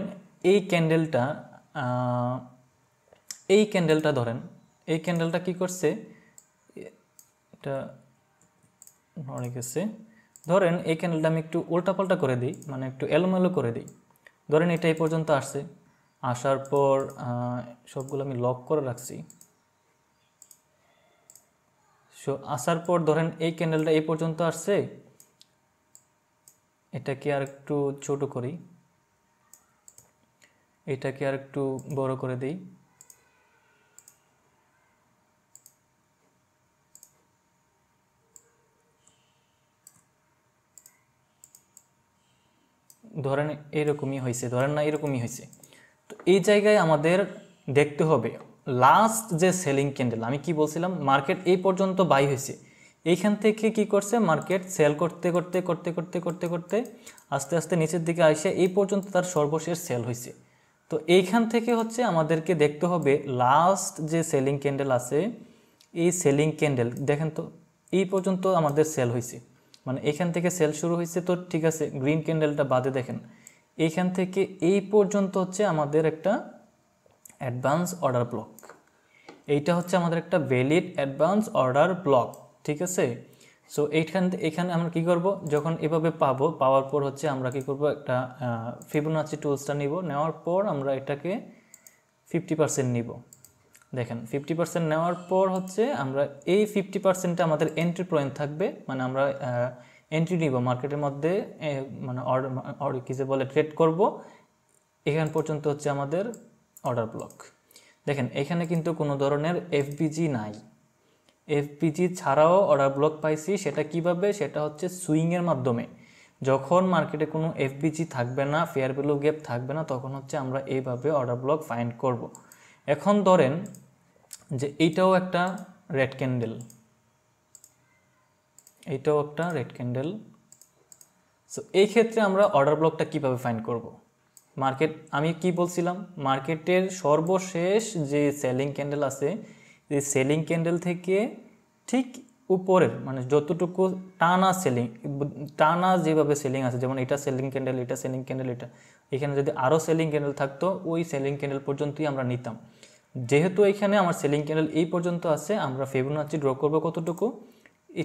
এই ক্যান্ডেলটা ধরেন, এই ক্যান্ডেলটা কি করছে, এটা নড়ে গেছে। ধরেন এই ক্যান্ডেলটা আমি একটু উল্টাপাল্টা করে দিই, মানে একটু এলোমেলো করে দিই। ধরেন এটা এই পর্যন্ত আসছে, আসার পর সবগুলো আমি লক করে রাখছি। সো আসার পর ধরেন এই ক্যান্ডেলটা এই পর্যন্ত আসছে, এটাকে আর একটু ছোট করি, এটাকে আর একটু বড় করে দিই। ধরেন এরকমই হয়েছে, ধরেন না এরকমই হয়েছে। তো এই জায়গায় আমাদের দেখতে হবে লাস্ট যে সেলিং ক্যান্ডেল, আমি কি বলছিলাম, মার্কেট এই পর্যন্ত বাই হয়েছে, এইখান থেকে কি করছে, মার্কেট সেল করতে করতে করতে করতে করতে করতে আস্তে আস্তে নিচের দিকে আসে, এই পর্যন্ত তার সর্বশেষ সেল হয়েছে। তো এইখান থেকে হচ্ছে আমাদেরকে দেখতে হবে লাস্ট যে সেলিং ক্যান্ডেল আছে, এই সেলিং ক্যান্ডেল দেখেন তো এই পর্যন্ত আমাদের সেল হয়েছে, মানে এখান থেকে সেল শুরু হয়েছে। তো ঠিক আছে, গ্রিন ক্যান্ডেলটা বাদে দেখেন এইখান থেকে এই পর্যন্ত হচ্ছে আমাদের একটা অ্যাডভান্স অর্ডার ব্লক। এইটা হচ্ছে আমাদের একটা ভ্যালিড অ্যাডভান্স অর্ডার ব্লক, ঠিক আছে। সো এখানে আমরা কি করব, যখন এভাবে পাওয়ার পর হচ্ছে আমরা কি করব, একটা ফিবোনাচি টুলসটা নিব, নেওয়ার পর আমরা এটাকে 50% নিব। দেখেন 50% নেওয়ার পর হচ্ছে আমরা এই 50%টা আমাদের এন্ট্রি পয়েন্ট থাকবে, মানে আমরা এন্ট্রি নিব মার্কেটের মধ্যে, মানে অর্ডার কি যে বলে ট্রেড করব, এখান পর্যন্ত হচ্ছে আমাদের অর্ডার ব্লক। দেখেন এখানে কিন্তু কোনো ধরনের এফবিজি নাই। এফবিজি ছাড়াও অর্ডার ব্লক পাইছি, সেটা কিভাবে? সেটা হচ্ছে সুইংয়ের মাধ্যমে। যখন মার্কেটে কোনো এফবিজি থাকবে না, ফেয়ার ভ্যালু গ্যাপ থাকবে না, তখন হচ্ছে আমরা এইভাবে অর্ডার ব্লক ফাইন্ড করব। এখন ধরেন যে এইটাও একটা রেড ক্যান্ডেল, এইটাও একটা রেড ক্যান্ডেল। সো এই ক্ষেত্রে আমরা অর্ডার ব্লকটা কিভাবে ফাইন্ড করব? মার্কেট, আমি কি বলছিলাম, মার্কেটের সর্বশেষ যে সেলিং ক্যান্ডেল আছে, এই সেলিং ক্যান্ডেল থেকে ঠিক উপরের মানে যতটুকু টানা সেলিং, টানা যেভাবে সেলিং আছে, যেমন এটা সেলিং ক্যান্ডেল, এটা সেলিং ক্যান্ডেল, এটা, এখানে যদি আরও সেলিং ক্যান্ডেল থাকতো ওই সেলিং ক্যান্ডেল পর্যন্তই আমরা নিতাম। যেহেতু এখানে আমার সেলিং ক্যান্ডেল এই পর্যন্ত আছে, আমরা ফিবোনাচি ড্র করব কতটুকু?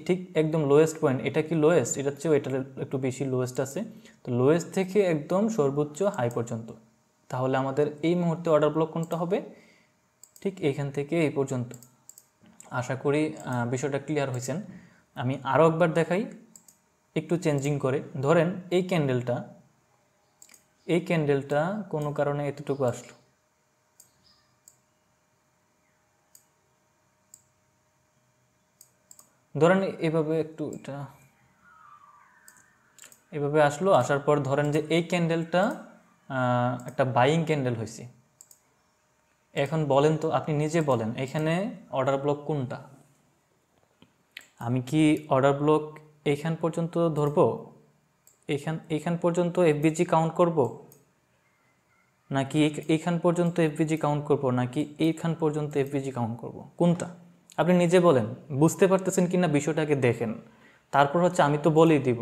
ঠিক একদম লোয়েস্ট পয়েন্ট, এটা কি লোয়েস্ট? এটার চেয়েও এটা একটু বেশি লোয়েস্ট আছে, তো লোয়েস্ট থেকে একদম সর্বোচ্চ হাই পর্যন্ত। তাহলে আমাদের এই মুহূর্তে অর্ডার ব্লক কোনটা হবে? ঠিক এইখান থেকে এই পর্যন্ত। আশা করি বিষয়টা ক্লিয়ার হয়েছেন। আমি আরও একবার দেখাই একটু চেঞ্জিং করে। ধরেন এই ক্যান্ডেলটা কোনো কারণে এতটুকু আসলো, ধরেন এভাবে একটু এটা এভাবে আসলো, আসার পর ধরেন যে এই ক্যান্ডেলটা একটা বাইং ক্যান্ডেল হয়েছে। এখন বলেন তো, আপনি নিজে বলেন এখানে অর্ডার ব্লক কোনটা? আমি কি অর্ডার ব্লক এইখান পর্যন্ত ধরবো, এইখান পর্যন্ত এফবিজি কাউন্ট করব, নাকি এইখান পর্যন্ত এফবিজি কাউন্ট করব, নাকি এইখান পর্যন্ত এফবিজি কাউন্ট করব? কোনটা আপনি নিজে বলেন। বুঝতে পারতেছেন কিনা বিষয়টাকে দেখেন, তারপর হচ্ছে আমি তো বলেই দিব।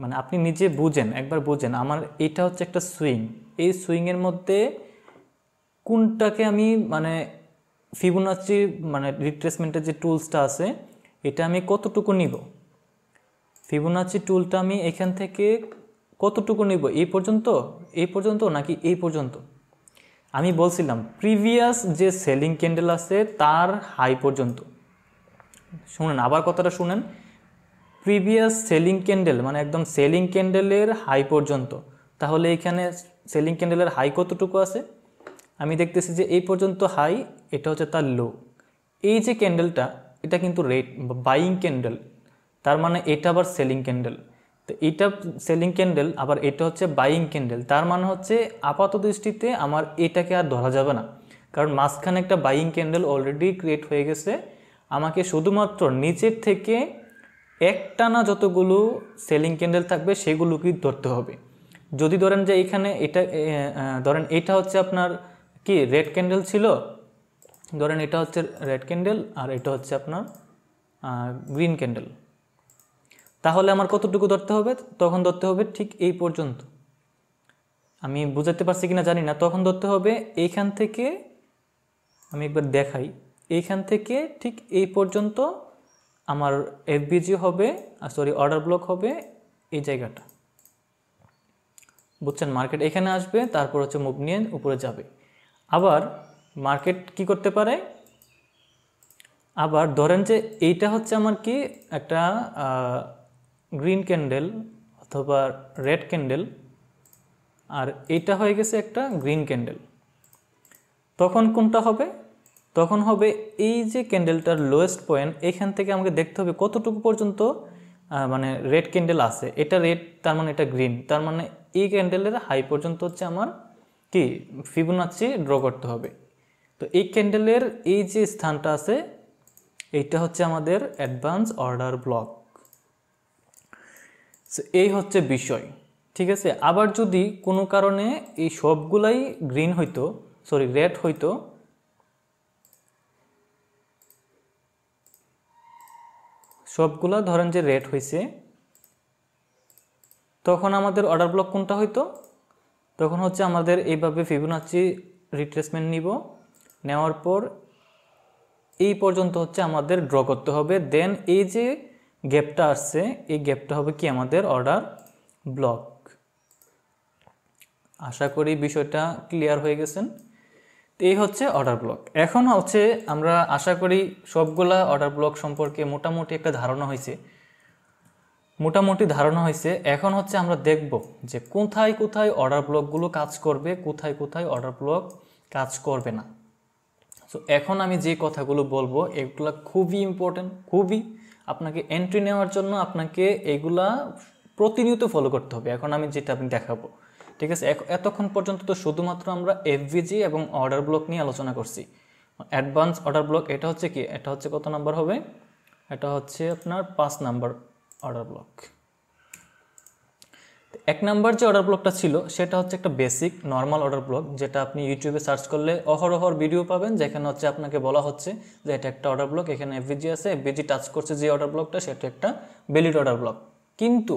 মানে আপনি নিজে বুঝেন, একবার বুঝেন। আমার এটা হচ্ছে একটা সুইং, এই সুইংয়ের মধ্যে কোনটাকে আমি মানে ফিবোনাচি মানে রিট্রেসমেন্টের যে টুলসটা আছে, এটা আমি কতটুকু নিব? ফিবোনাচি টুলটা আমি এখান থেকে কতটুকু নিব? এই পর্যন্ত নাকি এই পর্যন্ত? আমি বলছিলাম প্রিভিয়াস যে সেলিং ক্যান্ডেল আছে তার হাই পর্যন্ত। শুনেন, আবার কথাটা শুনেন, প্রিভিয়াস সেলিং ক্যান্ডেল মানে একদম সেলিং ক্যান্ডেলের হাই পর্যন্ত। তাহলে এখানে সেলিং ক্যান্ডেলের হাই কতটুকু আছে? আমি দেখতেছি যে এই পর্যন্ত হাই, এটা হচ্ছে তার লো। এই যে ক্যান্ডেলটা, এটা কিন্তু রেড বাইং ক্যান্ডেল, তার মানে এটা আবার সেলিং ক্যান্ডেল। তো এটা সেলিং ক্যান্ডেল, আবার এটা হচ্ছে বাইং ক্যান্ডেল, তার মানে হচ্ছে আপাত দৃষ্টিতে আমার এটাকে আর ধরা যাবে না, কারণ মাঝখানে একটা বাইং ক্যান্ডেল অলরেডি ক্রিয়েট হয়ে গেছে। আমাকে শুধুমাত্র নিচের থেকে একটানা যতগুলো সেলিং ক্যান্ডেল থাকবে সেগুলোকেই ধরতে হবে। যদি ধরেন যে এখানে এটা ধরেন এটা হচ্ছে আপনার কি রেড ক্যান্ডেল ছিল, ধরেন এটা হচ্ছে রেড ক্যান্ডেল আর এটা হচ্ছে আপনার গ্রিন ক্যান্ডেল, তাহলে আমার কতটুকু ধরতে হবে? তখন ধরতে হবে ঠিক এই পর্যন্ত। আমি বুঝাতে পারছি কিনা জানি না। তখন ধরতে হবে এইখান থেকে, আমি একবার দেখাই, এইখান থেকে ঠিক এই পর্যন্ত আমার এফবিজি হবে, সরি অর্ডার ব্লক হবে এই জায়গাটা। বুঝছেন? মার্কেট এখানে আসবে, তারপর হচ্ছে মুভ নিয়ে উপরে যাবে। আবার মার্কেট কি করতে পারে, আবার ধরেন যে এইটা হচ্ছে আমার কি একটা গ্রিন ক্যান্ডেল অথবা রেড ক্যান্ডেল, আর এইটা হয়ে গেছে একটা গ্রিন ক্যান্ডেল। তখন কোনটা হবে? তখন হবে এই যে ক্যান্ডেলটার লোয়েস্ট পয়েন্ট, এখান থেকে আমাকে দেখতে হবে কতটুকু পর্যন্ত মানে রেড ক্যান্ডেল আছে। এটা রেড, তার মানে এটা গ্রিন, তার মানে এই ক্যান্ডেলের হাই পর্যন্ত হচ্ছে আমার কি ফিবোনাচি ড্র করতে হবে। তো এই ক্যান্ডেলের এই যে স্থানটা আছে, এইটা হচ্ছে আমাদের অ্যাডভান্স অর্ডার ব্লক। এই হচ্ছে বিষয়, ঠিক আছে। আবার যদি কোনো কারণে এই সবগুলাই গ্রিন হইতো, সরি রেড হইতো, সবগুলা ধরেন যে রেড হয়েছে, তখন আমাদের অর্ডার ব্লক কোনটা হইতো? তখন হচ্ছে আমাদের এইভাবে ফিবোনাচি রিট্রেসমেন্ট নিব, নেওয়ার পর এই পর্যন্ত হচ্ছে আমাদের ড্র করতে হবে। দেন এই যে গ্যাপটা আসছে, এই গ্যাপটা হবে কি আমাদের অর্ডার ব্লক। আশা করি বিষয়টা ক্লিয়ার হয়ে গেছেন। এই হচ্ছে অর্ডার ব্লক। এখন হচ্ছে আমরা আশা করি সবগুলা অর্ডার ব্লক সম্পর্কে মোটামুটি একটা ধারণা হয়েছে। এখন হচ্ছে আমরা দেখব যে কোথায় কোথায় অর্ডার ব্লকগুলো কাজ করবে, কোথায় কোথায় অর্ডার ব্লক কাজ করবে না। সো এখন আমি যে কথাগুলো বলবো এগুলো খুবই ইম্পর্টেন্ট, খুবই আপনাকে এন্ট্রি নেওয়ার জন্য আপনাকে এগুলা প্রতিনিয়ত ফলো করতে হবে। এখন আমি যেটা আমি দেখাবো, ঠিক আছে। এতক্ষণ পর্যন্ত তো শুধুমাত্র আমরা এফভিজি এবং অর্ডার ব্লক নিয়ে আলোচনা করছি। অ্যাডভান্স অর্ডার ব্লক এটা হচ্ছে কি, এটা হচ্ছে কত নাম্বার হবে, এটা হচ্ছে আপনার 5 নাম্বার অর্ডার ব্লক। 1 নাম্বার যে অর্ডার ব্লকটা ছিল সেটা হচ্ছে একটা বেসিক নর্মাল অর্ডার ব্লক, যেটা আপনি ইউটিউবে সার্চ করলে অহরহর ভিডিও পাবেন, যেখানে হচ্ছে আপনাকে বলা হচ্ছে যে এটা একটা অর্ডার ব্লক, এখানে এফভিজি আছে, এফভিজি টাচ করছে যে অর্ডার ব্লকটা সেটা একটা ভ্যালিড অর্ডার ব্লক। কিন্তু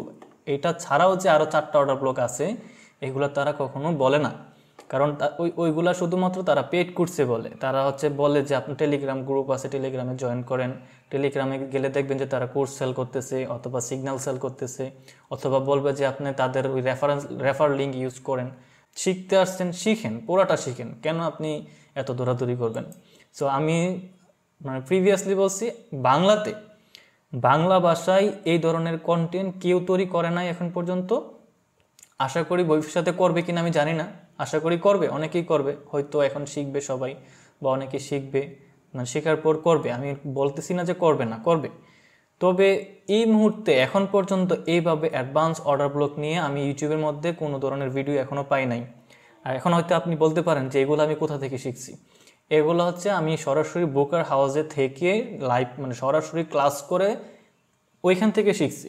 এটা ছাড়াও যে আরও 4টা অর্ডার ব্লক আছে এগুলো তারা কখনো বলে না, কারণ ওইগুলা শুধুমাত্র তারা পেড কোর্সে বলে। তারা হচ্ছে বলে যে আপনার টেলিগ্রাম গ্রুপ আছে, টেলিগ্রামে জয়েন করেন, টেলিগ্রামে গেলে দেখবেন যে তারা কোর্স সেল করতেছে অথবা সিগন্যাল সেল করতেছে, অথবা বলবে যে আপনি তাদের ওই রেফার লিঙ্ক ইউজ করেন। শিখতে আসছেন, শিখেন, পুরাটা শিখেন, কেন আপনি এত দৌড়াদৌড়ি করবেন? সো আমি মানে প্রিভিয়াসলি বলছি, বাংলা ভাষায় এই ধরনের কন্টেন্ট কেউ তৈরি করে নাই এখন পর্যন্ত। আশা করি ভবিষ্যতে করবে কিনা আমি জানি না, আশা করি করবে, অনেকেই করবে, হয়তো এখন শিখবে সবাই বা অনেকে শিখবে, মানে শেখার পর করবে, আমি বলতেছি না যে করবে না, করবে। তবে এই মুহূর্তে এখন পর্যন্ত এইভাবে অ্যাডভান্স অর্ডার ব্লক নিয়ে আমি ইউটিউবের মধ্যে কোনো ধরনের ভিডিও এখনও পাই নাই। আর এখন হয়তো আপনি বলতে পারেন যে এগুলো আমি কোথা থেকে শিখছি। এগুলো হচ্ছে আমি সরাসরি ব্রোকার হাউসে থেকে লাইভ মানে সরাসরি ক্লাস করে ওইখান থেকে শিখছি।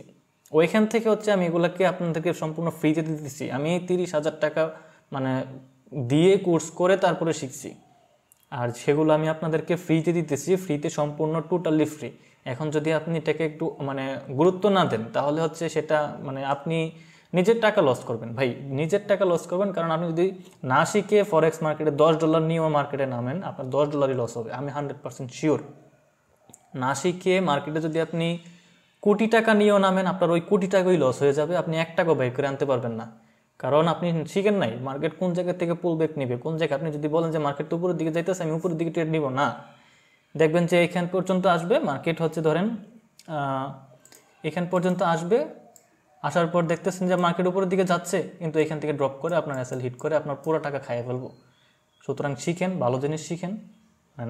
ওইখান থেকে হচ্ছে আমি এগুলোকে আপনাদেরকে সম্পূর্ণ ফ্রিতে দিতেছি। আমি 30,000 টাকা মানে দিয়ে কোর্স করে তারপরে শিখছি, আর সেগুলো আমি আপনাদেরকে ফ্রিতে দিতেছি, ফ্রিতে সম্পূর্ণ টোটালি ফ্রি। এখন যদি আপনি এটাকে একটু মানে গুরুত্ব না দেন তাহলে হচ্ছে সেটা মানে আপনি নিজের টাকা লস করবেন ভাই, নিজের টাকা লস করবেন। কারণ আপনি যদি না শিখে ফরেক্স মার্কেটে $10 নিয়েও মার্কেটে নামেন, আপনার $10 লস হবে, আমি 100% শিওর। না শিখে মার্কেটে যদি আপনি কোটি টাকা নিয়েও নামেন, আপনার ওই কোটি টাকাই লস হয়ে যাবে, আপনি 1 টাকাও বের করে আনতে পারবেন না। কারণ আপনি শিখেন নাই মার্কেট কোন জায়গা থেকে পুল ব্যাক নিবে, কোন জায়গায়। আপনি যদি বলেন যে মার্কেট তো উপরের দিকে যাইতেছে, আমি উপরের দিকে ট্রেড নিব না, দেখবেন যে এখান পর্যন্ত আসবে মার্কেট, হচ্ছে ধরেন এখান পর্যন্ত আসবে, আসার পর দেখতেছেন যে মার্কেট উপরের দিকে যাচ্ছে, কিন্তু এখান থেকে ড্রপ করে আপনার এসএল হিট করে আপনার পুরো টাকা খাইয়ে ফেলবো। সুতরাং শিখেন, ভালো জিনিস শিখেন,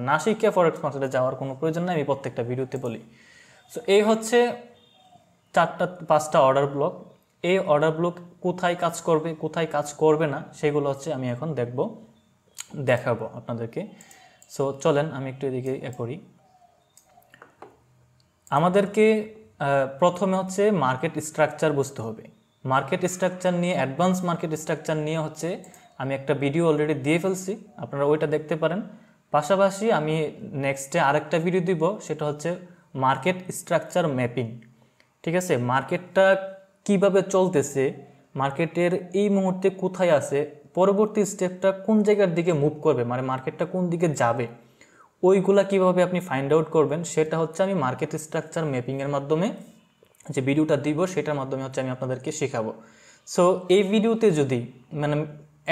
না শিখে ফরেক্স মার্কেটে যাওয়ার কোনো প্রয়োজন নেই, আমি প্রত্যেকটা ভিডিওতে বলি। সো এই হচ্ছে 4-5টা অর্ডার ব্লক। এই অর্ডার ব্লক কোথায় কাজ করবে, কোথায় কাজ করবে না, সেগুলো হচ্ছে আমি এখন দেখাবো আপনাদেরকে। সো চলেন আমি একটু এদিকে করি। আমাদেরকে প্রথমে হচ্ছে মার্কেট স্ট্রাকচার বুঝতে হবে। মার্কেট স্ট্রাকচার নিয়ে, অ্যাডভান্স মার্কেট স্ট্রাকচার নিয়ে হচ্ছে আমি একটা ভিডিও অলরেডি দিয়ে ফেলছি, আপনারা ওইটা দেখতে পারেন। পাশাপাশি আমি নেক্সটে আরেকটা ভিডিও দিব, সেটা হচ্ছে মার্কেট স্ট্রাকচার ম্যাপিং। ঠিক আছে, মার্কেটটা কিভাবে চলতেছে, মার্কেটের এই মুহূর্তে কোথায় আছে, পরবর্তী স্টেপটা কোন জায়গার দিকে মুভ করবে, মানে মার্কেটটা কোন দিকে যাবে, ওইগুলা কিভাবে আপনি ফাইন্ড আউট করবেন, সেটা হচ্ছে আমি মার্কেট স্ট্রাকচার ম্যাপিংয়ের মাধ্যমে যে ভিডিওটা দিব সেটার মাধ্যমে হচ্ছে আমি আপনাদেরকে শেখাবো। সো এই ভিডিওতে যদি মানে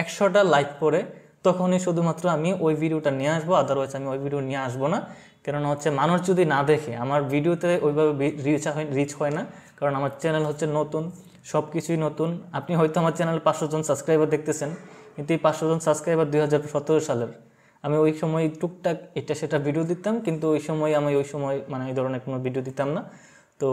100টা লাইক পড়ে তখনই শুধুমাত্র আমি ওই ভিডিওটা নিয়ে আসবো, আদারওয়াইজ আমি ওই ভিডিও নিয়ে আসবো না। কারণ হচ্ছে মানুষ যদি না দেখে, আমার ভিডিওতে ওইভাবে রিচ হয় না, কারণ আমার চ্যানেল হচ্ছে নতুন, সব কিছুই নতুন। আপনি হয়তো আমার চ্যানেলে 500 জন সাবস্ক্রাইবার দেখতেছেন, কিন্তু এই 500 জন সাবস্ক্রাইবার 2017 সালের। আমি ওই সময় টুকটাক এটা সেটা ভিডিও দিতাম, কিন্তু ওই সময় মানে এই ধরনের কোনো ভিডিও দিতাম না। তো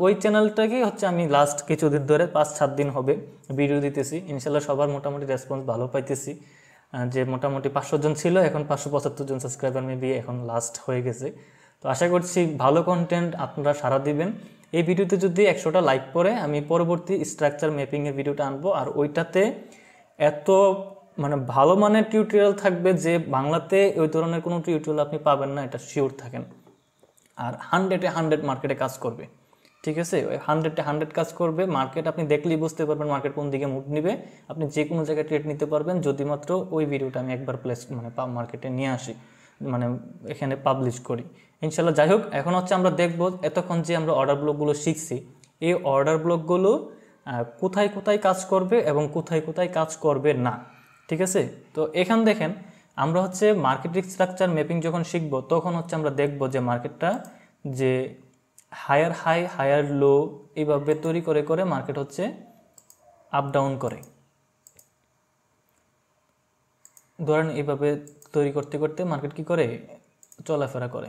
ওই চ্যানেলটাকে হচ্ছে আমি লাস্ট কিছুদিন ধরে 5-7 দিন হবে ভিডিও দিতেছি। ইনশাল্লাহ সবার মোটামুটি রেসপন্স ভালো পাইতেছি, যে মোটামুটি 500 জন ছিল, এখন 575 জন সাবস্ক্রাইবার মেবি এখন লাস্ট হয়ে গেছে। তো আশা করছি ভালো কন্টেন্ট আপনারা সারা দিবেন। এই ভিডিওতে যদি 100টা লাইক পড়ে আমি পরবর্তী স্ট্রাকচার ম্যাপিংয়ের ভিডিওটা আনবো, আর ওইটাতে এত মানে ভালো মানের টিউটোরিয়াল থাকবে যে বাংলাতে ওই ধরনের কোনো টিউটোরিয়াল আপনি পাবেন না, এটা শিওর থাকেন। আর 100-এ 100 মার্কেটে কাজ করবে, ঠিক আছে, ওই 100-এ 100 কাজ করবে। মার্কেট আপনি দেখলেই বুঝতে পারবেন মার্কেট কোন দিকে মুভ নিবে, আপনি যে কোনো জায়গায় ট্রেড নিতে পারবেন, যদি মাত্র ওই ভিডিওটা আমি একবার মানে মার্কেটে নিয়ে আসি, মানে এখানে পাবলিশ করি ইনশাল্লাহ। যাই হোক, এখন হচ্ছে আমরা দেখব এতক্ষণ যে আমরা অর্ডার ব্লকগুলো শিখছি, এই অর্ডার ব্লকগুলো কোথায় কোথায় কাজ করবে এবং কোথায় কোথায় কাজ করবে না, ঠিক আছে। তো এখান দেখেন, আমরা হচ্ছে মার্কেট স্ট্রাকচার ম্যাপিং যখন শিখব তখন হচ্ছে আমরা দেখব যে মার্কেটটা যে হায়ার হাই হায়ার লো এইভাবে তৈরি করে করে মার্কেট হচ্ছে আপ ডাউন করে। ধরেন এইভাবে তৈরি করতে করতে মার্কেট কি করে চলাফেরা করে।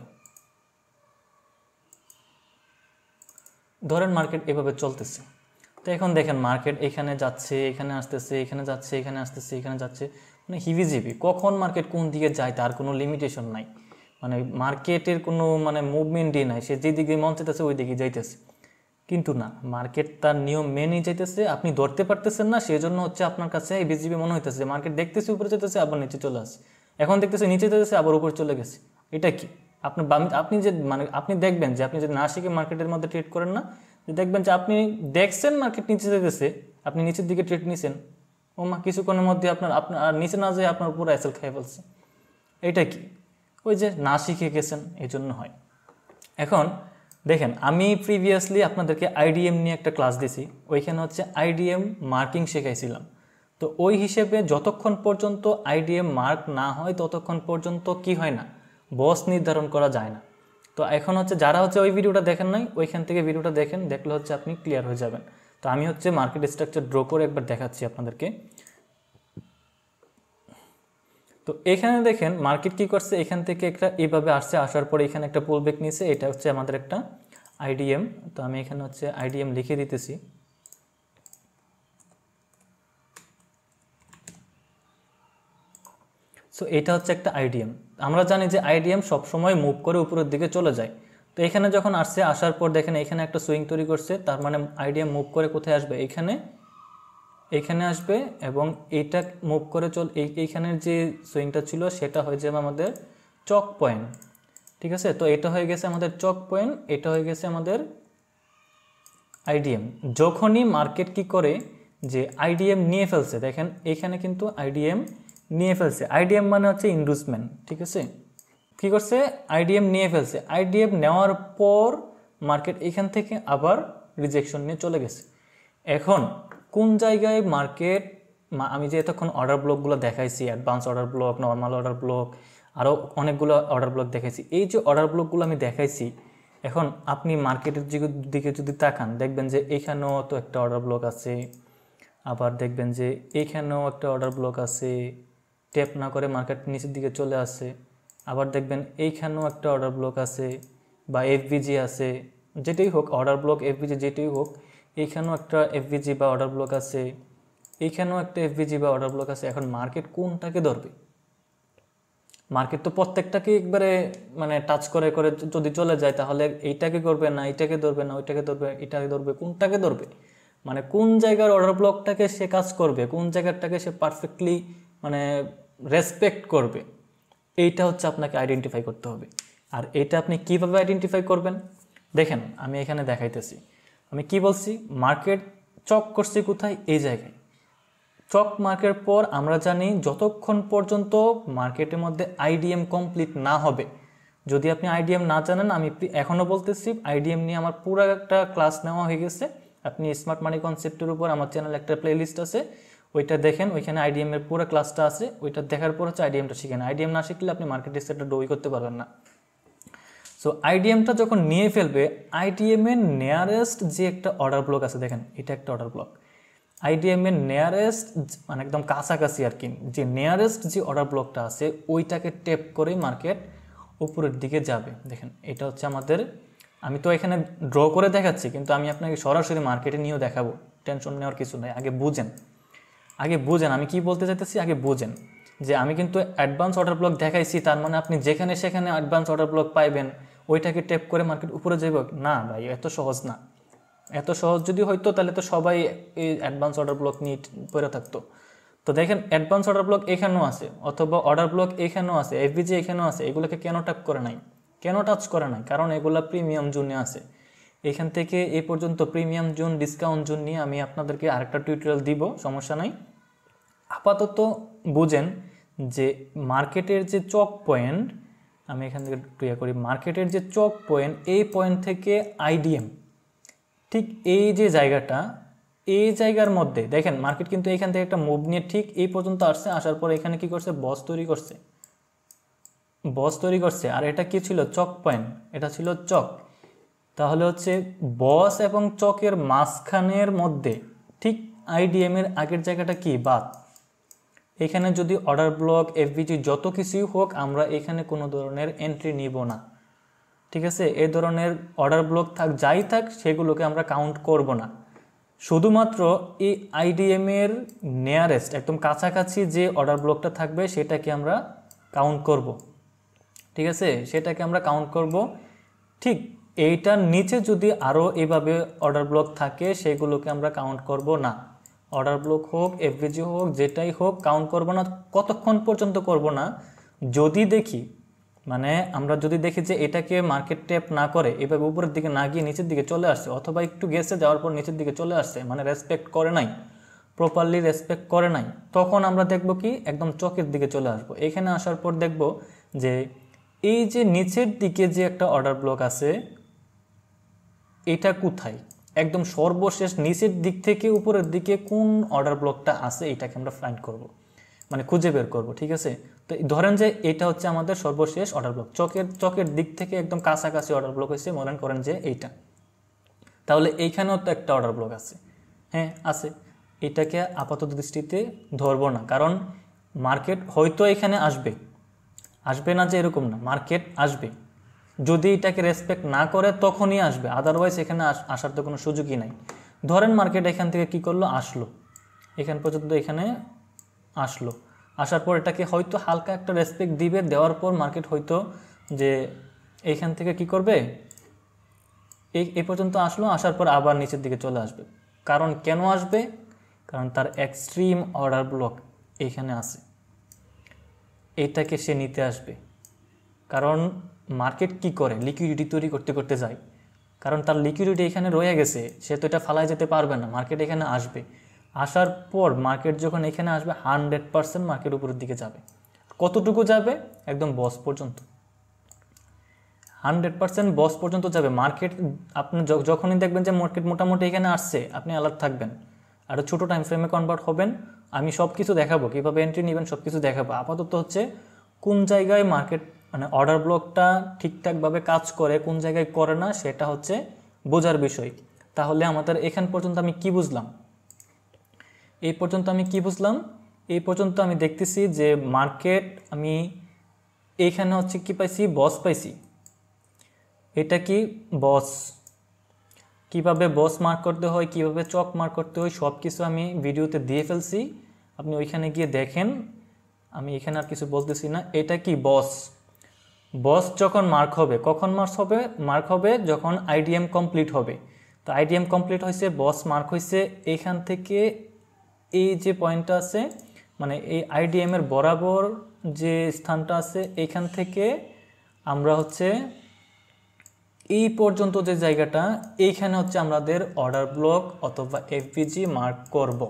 ধরেন মার্কেট এভাবে চলতেছে, তো এখন দেখেন মার্কেট এখানে যাচ্ছে, এখানে আসতেছে, এখানে যাচ্ছে, এখানে আসতেছে, এখানে যাচ্ছে, মানে হিবিজিবি। কখন মার্কেট কোন দিকে যায় তার কোনো লিমিটেশন নাই, মানে মার্কেটের কোনো মানে মুভমেন্টই নাই, সে যেদিকে মন চাইতেছে ওই দিকে যাইতেছে। কিন্তু না, মার্কেট তার নিয়ম মেনেই যাইতেছে, আপনি ধরতে পারতেছেন না, সেই জন্য হচ্ছে আপনার কাছে হিবিজিবি মনে হইতেছে। মার্কেট দেখতেছে উপরে যেতেছে, আবার নিচে চলে আসে, এখন দেখতেছে নিচে যেতেছে, আবার উপরে চলে গেছে। এটা কি আপনি আপনি যে মানে আপনি দেখবেন যে আপনি যদি না শিখে মার্কেটের মধ্যে ট্রেড করেন না, দেখবেন যে আপনি দেখছেন মার্কেট নিচে যেতেছে, আপনি নিচের দিকে ট্রেড নিছেন, ও মা কিছুক্ষণের মধ্যে আপনার আর নিচে না যেয়ে আপনার পুরো অ্যাসেল খেয়ে ফেলছে। এটা কি? ওই যে না শিখে গেছেন, এই জন্য হয়। এখন দেখেন, আমি প্রিভিয়াসলি আপনাদেরকে আইডিএম নিয়ে একটা ক্লাস দিছি, ওইখানে হচ্ছে আইডিএম মার্কিং শেখাইছিলাম। তো ওই হিসেবে যতক্ষণ পর্যন্ত আইডিএম মার্ক না হয় ততক্ষণ পর্যন্ত কি হয় না, বস নির্ধারণ করা যায় না। তো এখন হচ্ছে যারা হচ্ছে ওই ভিডিওটা দেখেন নাই, ওইখান থেকে ভিডিওটা দেখেন, দেখলে হচ্ছে আপনি ক্লিয়ার হয়ে যাবেন। তো আমি হচ্ছে মার্কেট স্ট্রাকচার ড্র করে একবার দেখাচ্ছি আপনাদেরকে। তো এখানে দেখেন মার্কেট কি করছে, এখান থেকে একটা এইভাবে আসছে, আসার পরে এখানে একটা পুল ব্যাক নিয়েছে, এটা হচ্ছে আমাদের একটা আইডিএম। তো আমি এখানে হচ্ছে আইডিএম লিখে দিতেছি। সো এটা হচ্ছে একটা আইডিএম। আমরা জানি যে আইডিএম সবসময় মুভ করে উপরের দিকে চলে যায়। তো এখানে যখন আসছে, আসার পর দেখেন এখানে একটা সুইং তৈরি করছে, তার মানে আইডিএম মুভ করে কোথায় আসবে, এইখানে আসবে, এবং এইটা মুভ করে এইখানের যে সুইংটা ছিল সেটা হয়ে যাবে আমাদের চক পয়েন্ট। ঠিক আছে, তো এটা হয়ে গেছে আমাদের চক পয়েন্ট, এটা হয়ে গেছে আমাদের আইডিএম। যখনই মার্কেট কি করে যে আইডিএম নিয়ে ফেলছে, দেখেন এখানে কিন্তু আইডিএম নিয়ে ফেলছে। আইডিএম মানে হচ্ছে ইন্ডুসমেন্ট। ঠিক আছে, কি করছে, আইডিএম নিয়ে ফেলছে। আইডিএম নেওয়ার পর মার্কেট এখান থেকে আবার রিজেকশন নিয়ে চলে গেছে। এখন কোন জায়গায় মার্কেট, আমি যে এতক্ষণ অর্ডার ব্লকগুলো দেখাইছি, advance order block, normal order block, আরও অনেকগুলো অর্ডার ব্লক দেখাইছি, এই যে অর্ডার ব্লকগুলো আমি দেখাইছি, এখন আপনি মার্কেটের দিকে যদি তাকান, দেখবেন যে এইখানেও তো একটা অর্ডার ব্লক আছে, আবার দেখবেন যে এইখানেও একটা অর্ডার ব্লক আছে, ট্যাপ না করে মার্কেট নিচের দিকে চলে আসে। আবার দেখবেন এইখানেও একটা অর্ডার ব্লক আছে, বা এফভিজি আছে, যেটাই হোক অর্ডার ব্লক, এফভিজি যেটাই হোক, এইখানেও একটা এফভিজি বা অর্ডার ব্লক আছে, এইখানেও একটা এফভিজি বা অর্ডার ব্লক আছে। এখন মার্কেট কোনটাকে ধরবে? মার্কেট তো প্রত্যেকটাকে একবারে মানে টাচ করে করে যদি চলে যায়, তাহলে এইটাকে করবে না, এইটাকে ধরবে না, ওইটাকে ধরবে, এটাকে ধরবে, কোনটাকে ধরবে? মানে কোন জায়গার অর্ডার ব্লকটাকে সে কাজ করবে, কোন জায়গাটাকে সে পারফেক্টলি মানে রেসপেক্ট করবে, এইটা হচ্ছে আপনাকে আইডেন্টিফাই করতে হবে। আর এটা আপনি কিভাবে আইডেন্টিফাই করবেন, দেখেন আমি এখানে দেখাইতেছি। আমি কি বলছি, মার্কেট চক করছি কোথায়, এই জায়গায় চক মার্কের পর আমরা জানি যতক্ষণ পর্যন্ত মার্কেটের মধ্যে আইডিএম কমপ্লিট না হবে, যদি আপনি আইডিএম না জানেন, আমি এখনও বলতেছি, আইডিএম নিয়ে আমার পুরো একটা ক্লাস নেওয়া হয়ে গেছে। আপনি স্মার্ট মানি কনসেপ্টের উপর আমার চ্যানেলে একটা প্লেলিস্ট আছে, ওইটা দেখেন, ওইখানে আইডিএম এর পুরো ক্লাসটা আছে, ওইটা দেখার পর হচ্ছে আইডিএমটা শিখেন। আইডিএম না শিখলে আপনি মার্কেট সেটটা ডোই করতে পারবেন না। সো আইডিএমটা যখন নিয়ে ফেলবে, আইডিএম এর নিয়ারেস্ট যে একটা অর্ডার ব্লক আছে, দেখেন এটা একটা অর্ডার ব্লক, আইডিএম এর নিয়ারেস্ট মানে একদম কাছাকাছি আর কি, যে নিয়ারেস্ট যে অর্ডার ব্লকটা আছে ওইটাকে ট্যাপ করে মার্কেট উপরের দিকে যাবে। দেখেন এটা হচ্ছে আমাদের, আমি তো এখানে ড্র করে দেখাচ্ছি, কিন্তু আমি আপনাকে সরাসরি মার্কেটে নিয়েও দেখাবো, টেনশন নেওয়ার কিছু নাই। আগে বুঝেন আমি কি বলতে চাইতেছি, আগে বুঝেন যে আমি কিন্তু অ্যাডভান্স অর্ডার ব্লক দেখাইছি, তার মানে আপনি যেখানে সেখানে অ্যাডভান্স অর্ডার ব্লক পাইবেন, ওইটাকে ট্যাপ করে মার্কেট উপরে যাবে না ভাই, এত সহজ না। এত সহজ যদি হইতো তাহলে তো সবাই এই অ্যাডভান্স অর্ডার ব্লক নিয়ে পড়ে থাকতো। তো দেখেন অ্যাডভান্স অর্ডার ব্লক এখানেও আছে, অথবা অর্ডার ব্লক এখানেও আছে, এফভিজি এখানেও আছে, এগুলোকে কেন ট্যাপ করে নাই, কেন টাচ করে নাই? কারণ এগুলো প্রিমিয়াম জোনে আছে। এখান থেকে এই পর্যন্ত প্রিমিয়াম জোন, ডিসকাউন্ট জোন নিয়ে আমি আপনাদেরকে আরেকটা টিউটোরিয়াল দিব, সমস্যা নাই। আপাতত বুঝেন যে মার্কেটের যে চক পয়েন্ট, আমি এখান থেকে ক্লিয়ার করি, মার্কেটের যে চক পয়েন্ট, এই পয়েন্ট থেকে আইডিএম, ঠিক এই যে জায়গাটা, এই জায়গার মধ্যে দেখেন মার্কেট কিন্তু এখান থেকে একটা মুভ নিয়ে ঠিক এই পর্যন্ত আসছে, আসার পর এখানে কি করছে, বস তৈরি করছে। আর এটা কি ছিল, চক পয়েন্ট, এটা ছিল চক। তাহলে হচ্ছে বস এবং চকের মাঝখানের মধ্যে ঠিক আইডিএম এর আগের জায়গাটা কি, বাদ। এখানে যদি অর্ডার ব্লক এফভিজি যত কিছুই হোক আমরা এখানে কোনো ধরনের এন্ট্রি নিব না, ঠিক আছে। এই ধরনের অর্ডার ব্লক থাক যাই থাক সেগুলোকে আমরা কাউন্ট করব না। শুধুমাত্র এই আইডিএম এর নিয়ারেস্ট একদম কাছাকাছি যে অর্ডার ব্লকটা থাকবে সেটাকে আমরা কাউন্ট করব, ঠিক আছে, সেটাকে আমরা কাউন্ট করব। ঠিক এইটার নিচে যদি আরও এভাবে অর্ডার ব্লক থাকে সেগুলোকে আমরা কাউন্ট করব না। অর্ডার ব্লক হোক এফভিজি হোক যেটাই হোক কাউন্ট করব না। কতক্ষণ পর্যন্ত করব না, যদি দেখি মানে আমরা যদি দেখি যে এটাকে মার্কেট ট্যাপ না করে এভাবে উপরের দিকে না গিয়ে নিচের দিকে চলে আসছে, অথবা একটু গেছে যাওয়ার পর নিচের দিকে চলে আসছে, মানে রেসপেক্ট করে নাই, প্রপারলি রেসপেক্ট করে নাই, তখন আমরা দেখব কি একদম চকের দিকে চলে আসবো। এখানে আসার পর দেখব যে এই যে নিচের দিকে যে একটা অর্ডার ব্লক আছে এটা কোথায়, একদম সর্বশেষ নিচের দিক থেকে উপরের দিকে কোন অর্ডার ব্লকটা আছে এটাকে আমরা ফাইন্ড করব, মানে খুঁজে বের করব, ঠিক আছে। তো ধরেন যে এটা হচ্ছে আমাদের সর্বশেষ অর্ডার ব্লক, চকের দিক থেকে একদম কাছাকাছি অর্ডার ব্লক হয়েছে, মনে করেন যে এইটা। তাহলে এইখানেও তো একটা অর্ডার ব্লক আছে, হ্যাঁ আছে। এটাকে আপাতত দৃষ্টিতে ধরবো না, কারণ মার্কেট হয়তো এখানে আসবে, আসবে না যে এরকম না, মার্কেট আসবে। যদি এটাকে রেসপেক্ট না করে তখনই আসবে, আদারওয়াইজ এখানে আসার তো কোনো সুযোগই নাই। ধরেন মার্কেট এখান থেকে কি করলো, আসলো এখান পর্যন্ত, এখানে আসলো, আসার পর এটাকে হয়তো হালকা একটা রেসপেক্ট দিবে, দেওয়ার পর মার্কেট হয়তো যে এইখান থেকে কি করবে এই পর্যন্ত আসলো, আসার পর আবার নিচের দিকে চলে আসবে। কারণ কেন আসবে, কারণ তার এক্সট্রিম অর্ডার ব্লক এইখানে আছে, এটাকে সে নিতে আসবে। কারণ মার্কেট কি করে, লিকুইডিটি তৈরি করতে করতে যায়, কারণ তার লিকুইডিটি এখানে রয়ে গেছে, সে তো এটা ফালাই যেতে পারবে না, মার্কেট এখানে আসবে। আসার পর মার্কেট যখন এখানে আসবে 100% মার্কেট উপরের দিকে যাবে। কতটুকু যাবে, একদম বস পর্যন্ত, 100% বস পর্যন্ত যাবে মার্কেট। আপনি যখনই দেখবেন যে মার্কেট মোটামুটি এখানে আসছে, আপনি অ্যালার্ট থাকবেন, আরও ছোটো টাইম ফ্রেমে কনভার্ট হবেন। আমি সব কিছু দেখাবো, কীভাবে এন্ট্রি নেবেন সব কিছু দেখাবো। আপাতত হচ্ছে কোন জায়গায় মার্কেট মানে অর্ডার ব্লকটা ঠিকঠাকভাবে কাজ করে, কোন জায়গায় করে না, সেটা হচ্ছে বোঝার বিষয়। তাহলে আমাদের এখান পর্যন্ত আমি কি বুঝলাম, এই পর্যন্ত আমি কি বুঝলাম, এই পর্যন্ত আমি দেখতেছি যে মার্কেট আমি এইখানে হচ্ছে কি পাইছি, বস পাইছি। এটা কি বস, কিভাবে বস মার্ক করতে হয়, কিভাবে চক মার্ক করতে হয়, সব কিছু আমি ভিডিওতে দিয়ে ফেলছি, আপনি ওইখানে গিয়ে দেখেন। আমি এখানে আর কিছু বলতেছি না। এটা কি বস, বস যখন মার্ক হবে, কখন মার্ক হবে যখন আইডিএম কমপ্লিট হবে। তো আইডিএম কমপ্লিট হয়েছে, বস মার্ক হয়েছে, এইখান থেকে এই যে পয়েন্টটা আছে, মানে এই আইডিএম এর বরাবর যে স্থানটা আছে, এইখান থেকে আমরা হচ্ছে এই পর্যন্ত যে জায়গাটা, এইখানে হচ্ছে আমাদের অর্ডার ব্লক অথবা এফভিজি মার্ক করব।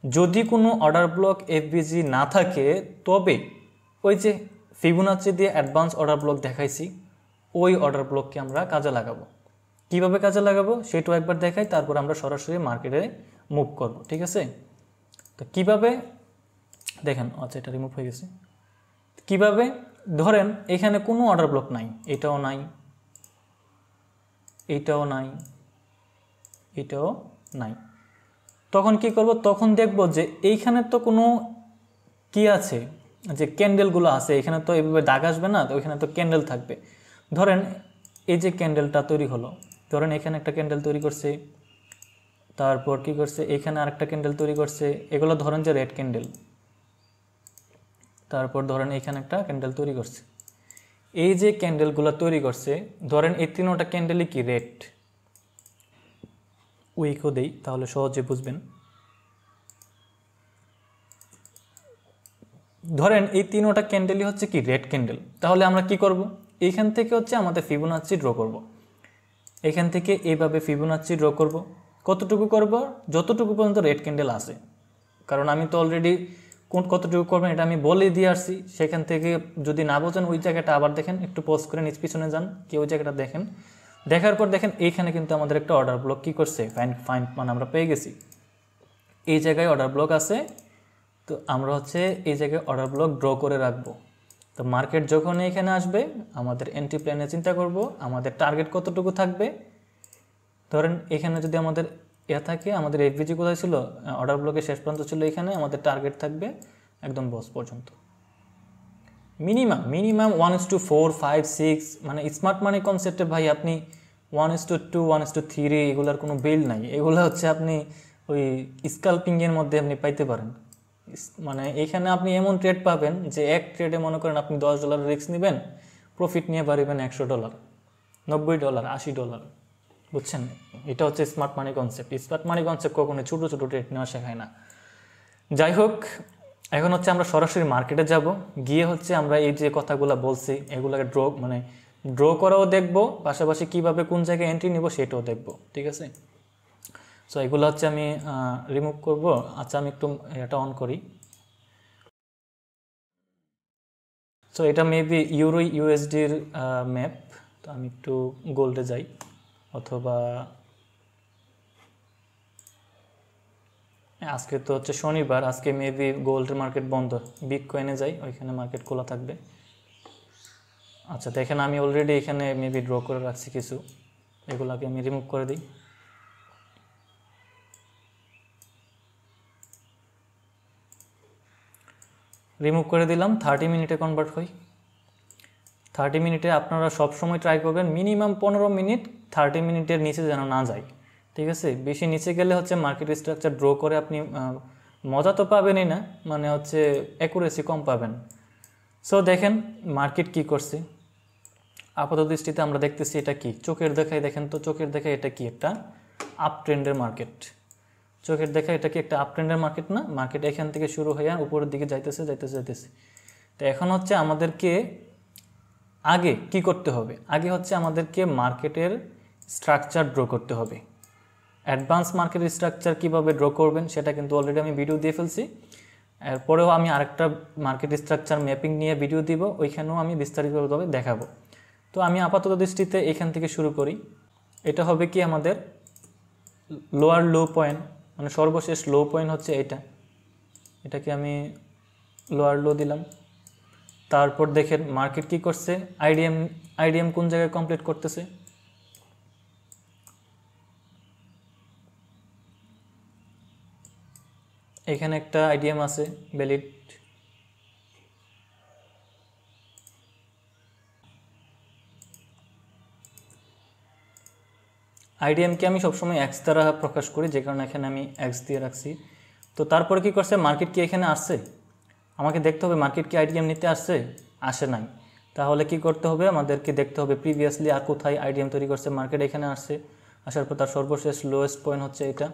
যদি কোনো অর্ডার ব্লক এফভিজি না থাকে তবে ওই যে ফিবোনাচি দিয়ে অ্যাডভান্স অর্ডার ব্লক দেখাইছি, ওই অর্ডার ব্লককে আমরা কাজে লাগাবো। কিভাবে কাজে লাগাবো সেটাও একবার দেখাই, তারপর আমরা সরাসরি মার্কেটে মুভ করব, ঠিক আছে। তো কিভাবে দেখেন, আচ্ছা এটা রিমুভ হয়ে গেছে। কিভাবে, ধরেন এখানে কোনো অর্ডার ব্লক নাই, এটাও নাই, এইটাও নাই, এটাও নাই। তখন কি করব, তখন দেখব যে এইখানে তো কোনো কি আছে, যে ক্যান্ডেলগুলো আছে, এখানে তো এইভাবে দাগ আসবে না, তো ওইখানে তো ক্যান্ডেল থাকবে। ধরেন এই যে ক্যান্ডেলটা তৈরি হলো, ধরেন এখানে একটা ক্যান্ডেল তৈরি করছে, তারপর কি করছে এখানে আরেকটা ক্যান্ডেল তৈরি করছে, এগুলো ধরেন যে রেড ক্যান্ডেল, তারপর ধরেন এখানে একটা ক্যান্ডেল তৈরি করছে। এই যে ক্যান্ডেলগুলো তৈরি করছে, ধরেন এই তিনটা ক্যান্ডেলই কি রেড, উইকও দেই তাহলে সহজে বুঝবেন। ধরেন এই তিনটা ক্যান্ডেলই হচ্ছে কি রেড ক্যান্ডেল। তাহলে আমরা কি করব, এইখান থেকে হচ্ছে আমাদের ফিবোনাচি ড্র করব। এখান থেকে এইভাবে ফিবোনাচি ড্র করব। কতটুকু করব, যতটুকু পর্যন্ত রেড ক্যান্ডেল আসে, কারণ আমি তো অলরেডি কতটুকু করবেন এটা আমি বলে দিয়ে আসছি। সেখান থেকে যদি না বোঝেন ওই জায়গাটা আবার দেখেন, একটু পজ করে নিচ পিছনে যান, কি ওই জায়গাটা দেখেন। দেখার পর দেখেন এইখানে কিন্তু আমাদের একটা অর্ডার ব্লক কি করছে, ফাইন মানে আমরা পেয়ে গেছি, এই জায়গায় অর্ডার ব্লক আছে। তো আমরা হচ্ছে এই জায়গায় অর্ডার ব্লক ড্র করে রাখবো। তো মার্কেট যখন এখানে আসবে আমাদের এন্ট্রি প্ল্যানে চিন্তা করব, আমাদের টার্গেট কতটুকু থাকবে। ধরেন এখানে যদি আমাদের থাকে, আমাদের এফভিজি কোথায় ছিল, অর্ডার ব্লকের শেষ প্রান্ত ছিল এখানে, আমাদের টার্গেট থাকবে একদম বস পর্যন্ত। মিনিমাম মিনিমাম 1:4, 5, 6, মানে স্মার্ট মানি কনসেপ্টে ভাই আপনি 1:2, 1:3 এগুলার কোনো বিল নাই। এগুলো হচ্ছে আপনি ওই স্কাল্পিংয়ের মধ্যে আপনি পাইতে পারেন। মানে এখানে আপনি এমন ট্রেড পাবেন যে এক ট্রেডে মনে করেন আপনি $10 রিস্ক নেবেন, প্রফিট নিয়ে পারবেন $100, $90, $80, বুঝছেন? এটা হচ্ছে স্মার্ট মানি কনসেপ্ট। স্মার্ট মানি কনসেপ্ট কখনো ছোটো ছোটো ট্রেড নেওয়া শেখায় না। যাই হোক, এখন হচ্ছে আমরা সরাসরি মার্কেটে যাব, গিয়ে হচ্ছে আমরা এই যে কথাগুলো বলছি এগুলোকে ড্র করাও দেখব, পাশাপাশি কিভাবে কোন জায়গায় এন্ট্রি নিব সেটাও দেখব, ঠিক আছে? সো এগুলো হচ্ছে আমি রিমুভ করব। আচ্ছা, আমি একটু এটা অন করি। সো এটা মেবি ইউরো ইউএসডির ম্যাপ। তো আমি একটু গোল্ডে যাই, অথবা আজকে তো হচ্ছে শনিবার, আজকে মেবি গোল্ডের মার্কেট বন্ধ। বিটকয়েনে যাই, ওইখানে মার্কেট খোলা থাকবে। আচ্ছা দেখেন, আমি অলরেডি এখানে মেবি ড্র করে রাখছি কিছু, এগুলোকে আমি রিমুভ করে দিই। রিমুভ করে দিলাম। 30 মিনিটে কনভার্ট হই। 30 মিনিটে আপনারা সবসময় ট্রাই করবেন মিনিমাম 15 মিনিট 30 মিনিটের নিচে যেন না যায়, ঠিক আছে? বেশি নিচে গেলে হচ্ছে মার্কেট স্ট্রাকচার ড্র করে আপনি মজা তো পাবেনই না, মানে হচ্ছে অ্যাকুরেসি কম পাবেন। সো দেখেন মার্কেট কি করছে। আপাতত দৃষ্টিতে আমরা দেখতেছি এটা কি, চোখের দেখায় দেখেন তো, চোখের দেখায় এটা কি, একটা আপ ট্রেন্ডের মার্কেট। চোখের দেখায় এটা কি একটা আপ ট্রেন্ডের মার্কেট না? মার্কেট এখান থেকে শুরু হয়ে উপরের দিকে যাইতেছে যাইতেছে যাইতেছে। তো এখন হচ্ছে আমাদেরকে আগে কি করতে হবে? আগে হচ্ছে আমাদেরকে মার্কেটের স্ট্রাকচার ড্র করতে হবে। অ্যাডভান্স মার্কেটের স্ট্রাকচার কীভাবে ড্র করবেন সেটা কিন্তু অলরেডি আমি ভিডিও দিয়ে ফেলছি। এরপরেও আমি আরেকটা মার্কেট স্ট্রাকচার ম্যাপিং নিয়ে ভিডিও দিব, ওইখানেও আমি বিস্তারিতভাবে দেখাবো। তো আমি আপাতত দৃষ্টিতে এখান থেকে শুরু করি। এটা হবে কি আমাদের লোয়ার লো পয়েন্ট, মানে সর্বশেষ লো পয়েন্ট হচ্ছে এটা। এটাকে আমি লোয়ার লো দিলাম। তারপর দেখেন মার্কেট কি করছে, আইডিএম কোন জায়গায় কমপ্লিট করতেছে। এখানে একটা আইডিএম আছে ভ্যালিড। আইডিএমকে আমি সবসময় এক্স দ্বারা প্রকাশ করি, যে কারণে এখানে আমি এক্স দিয়ে রাখছি। তো তারপরে কি করছে, মার্কেট কি এখানে আসছে? আমাকে দেখতে হবে মার্কেট কি আইডিএম নিতে আসছে, আসে নাই। তাহলে কি করতে হবে, আমাদেরকে দেখতে হবে প্রিভিয়াসলি আর কোথায় আইডিএম তৈরি করছে। মার্কেট এখানে আসছে, আসার পর তার সর্বশেষ লোয়েস্ট পয়েন্ট হচ্ছে এটা।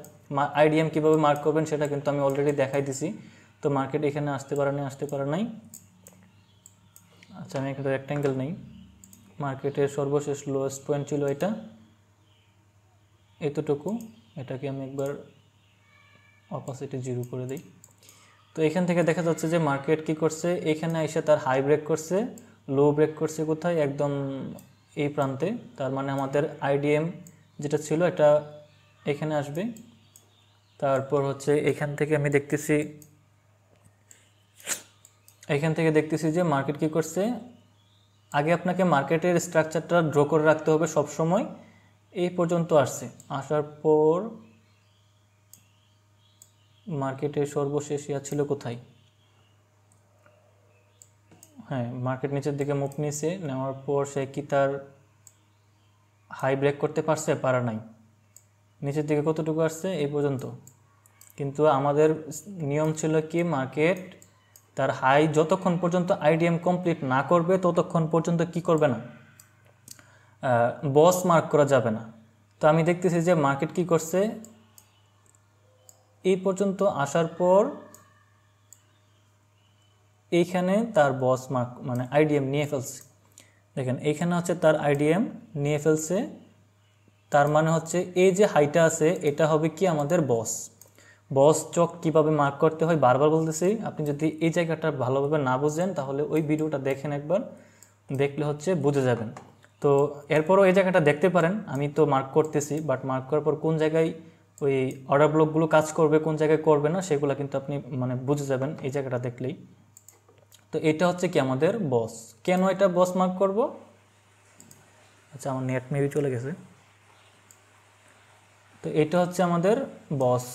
আইডিএম কীভাবে মার্ক করবেন সেটা কিন্তু আমি অলরেডি দেখাই দিছি। তো মার্কেট এখানে আসতে পারে নাই। আচ্ছা, আমি একটা রেক্ট্যাঙ্গেল নেই। মার্কেটের সর্বশেষ লোয়েস্ট পয়েন্ট ছিল এটা, এতটুকু। এটাকে আমি একবার অপোজিটে 0 করে দিই। তো এখান থেকে দেখা যাচ্ছে যে মার্কেট কি করছে, এখানে এসে তার হাই ব্রেক করছে, লো ব্রেক করছে কোথায়, একদম এই প্রান্তে। তার মানে আমাদের আইডিএম যেটা ছিল এটা এখানে আসবে। তারপর হচ্ছে এখান থেকে আমি দেখতেছি যে মার্কেট কি করছে। আগে আপনাকে মার্কেটের স্ট্রাকচারটা ড্র করে রাখতে হবে সব সময়। এই পর্যন্ত আসছে, আসার পর মার্কেটের সর্বশেষ ইয়া ছিল কোথায়, হ্যাঁ মার্কেট নিচের দিকে মুভ নিয়েছে। নেওয়ার পর সে কি তার হাই ব্রেক করতে পারছে, পারা নাই। নিচের দিকে কতটুকু আসছে, এই পর্যন্ত। কিন্তু আমাদের নিয়ম ছিল কি, মার্কেট তার হাই যতক্ষণ পর্যন্ত আইডিএম কমপ্লিট না করবে ততক্ষণ পর্যন্ত কি করবে না, বস মার্ক করা যাবে না। তো আমি দেখতেছি যে মার্কেট কি করছে, এই পর্যন্ত আসার পর এইখানে তার বস মার্ক মানে আইডিএম নিয়ে ফেলছে। দেখেন এইখানে হচ্ছে তার আইডিএম নিয়ে ফেলছে। তার মানে হচ্ছে এই যে হাইটা আছে এটা হবে কি আমাদের বস চক কিভাবে মার্ক করতে হয় বারবার বলতেছি। আপনি যদি এই জায়গাটা ভালোভাবে না বুঝেন তাহলে ওই ভিডিওটা দেখেন একবার, দেখলে হচ্ছে বুঝে যাবেন। তো এরপরও এই জায়গাটা দেখতে পারেন, আমি তো মার্ক করতেছি, বাট মার্ক করার পর কোন জায়গায় ওই অর্ডার ব্লকগুলো কাজ করবে, কোন জায়গায় করবে না, সেগুলো কিন্তু আপনি মানে বুঝে যাবেন এই জায়গাটা দেখলেই। তো এটা হচ্ছে কি আমাদের বস। কেন এটা বস মার্ক করব? আচ্ছা, আমার নেট মেবি চলে গেছে। তো এটা হচ্ছে আমাদের বস।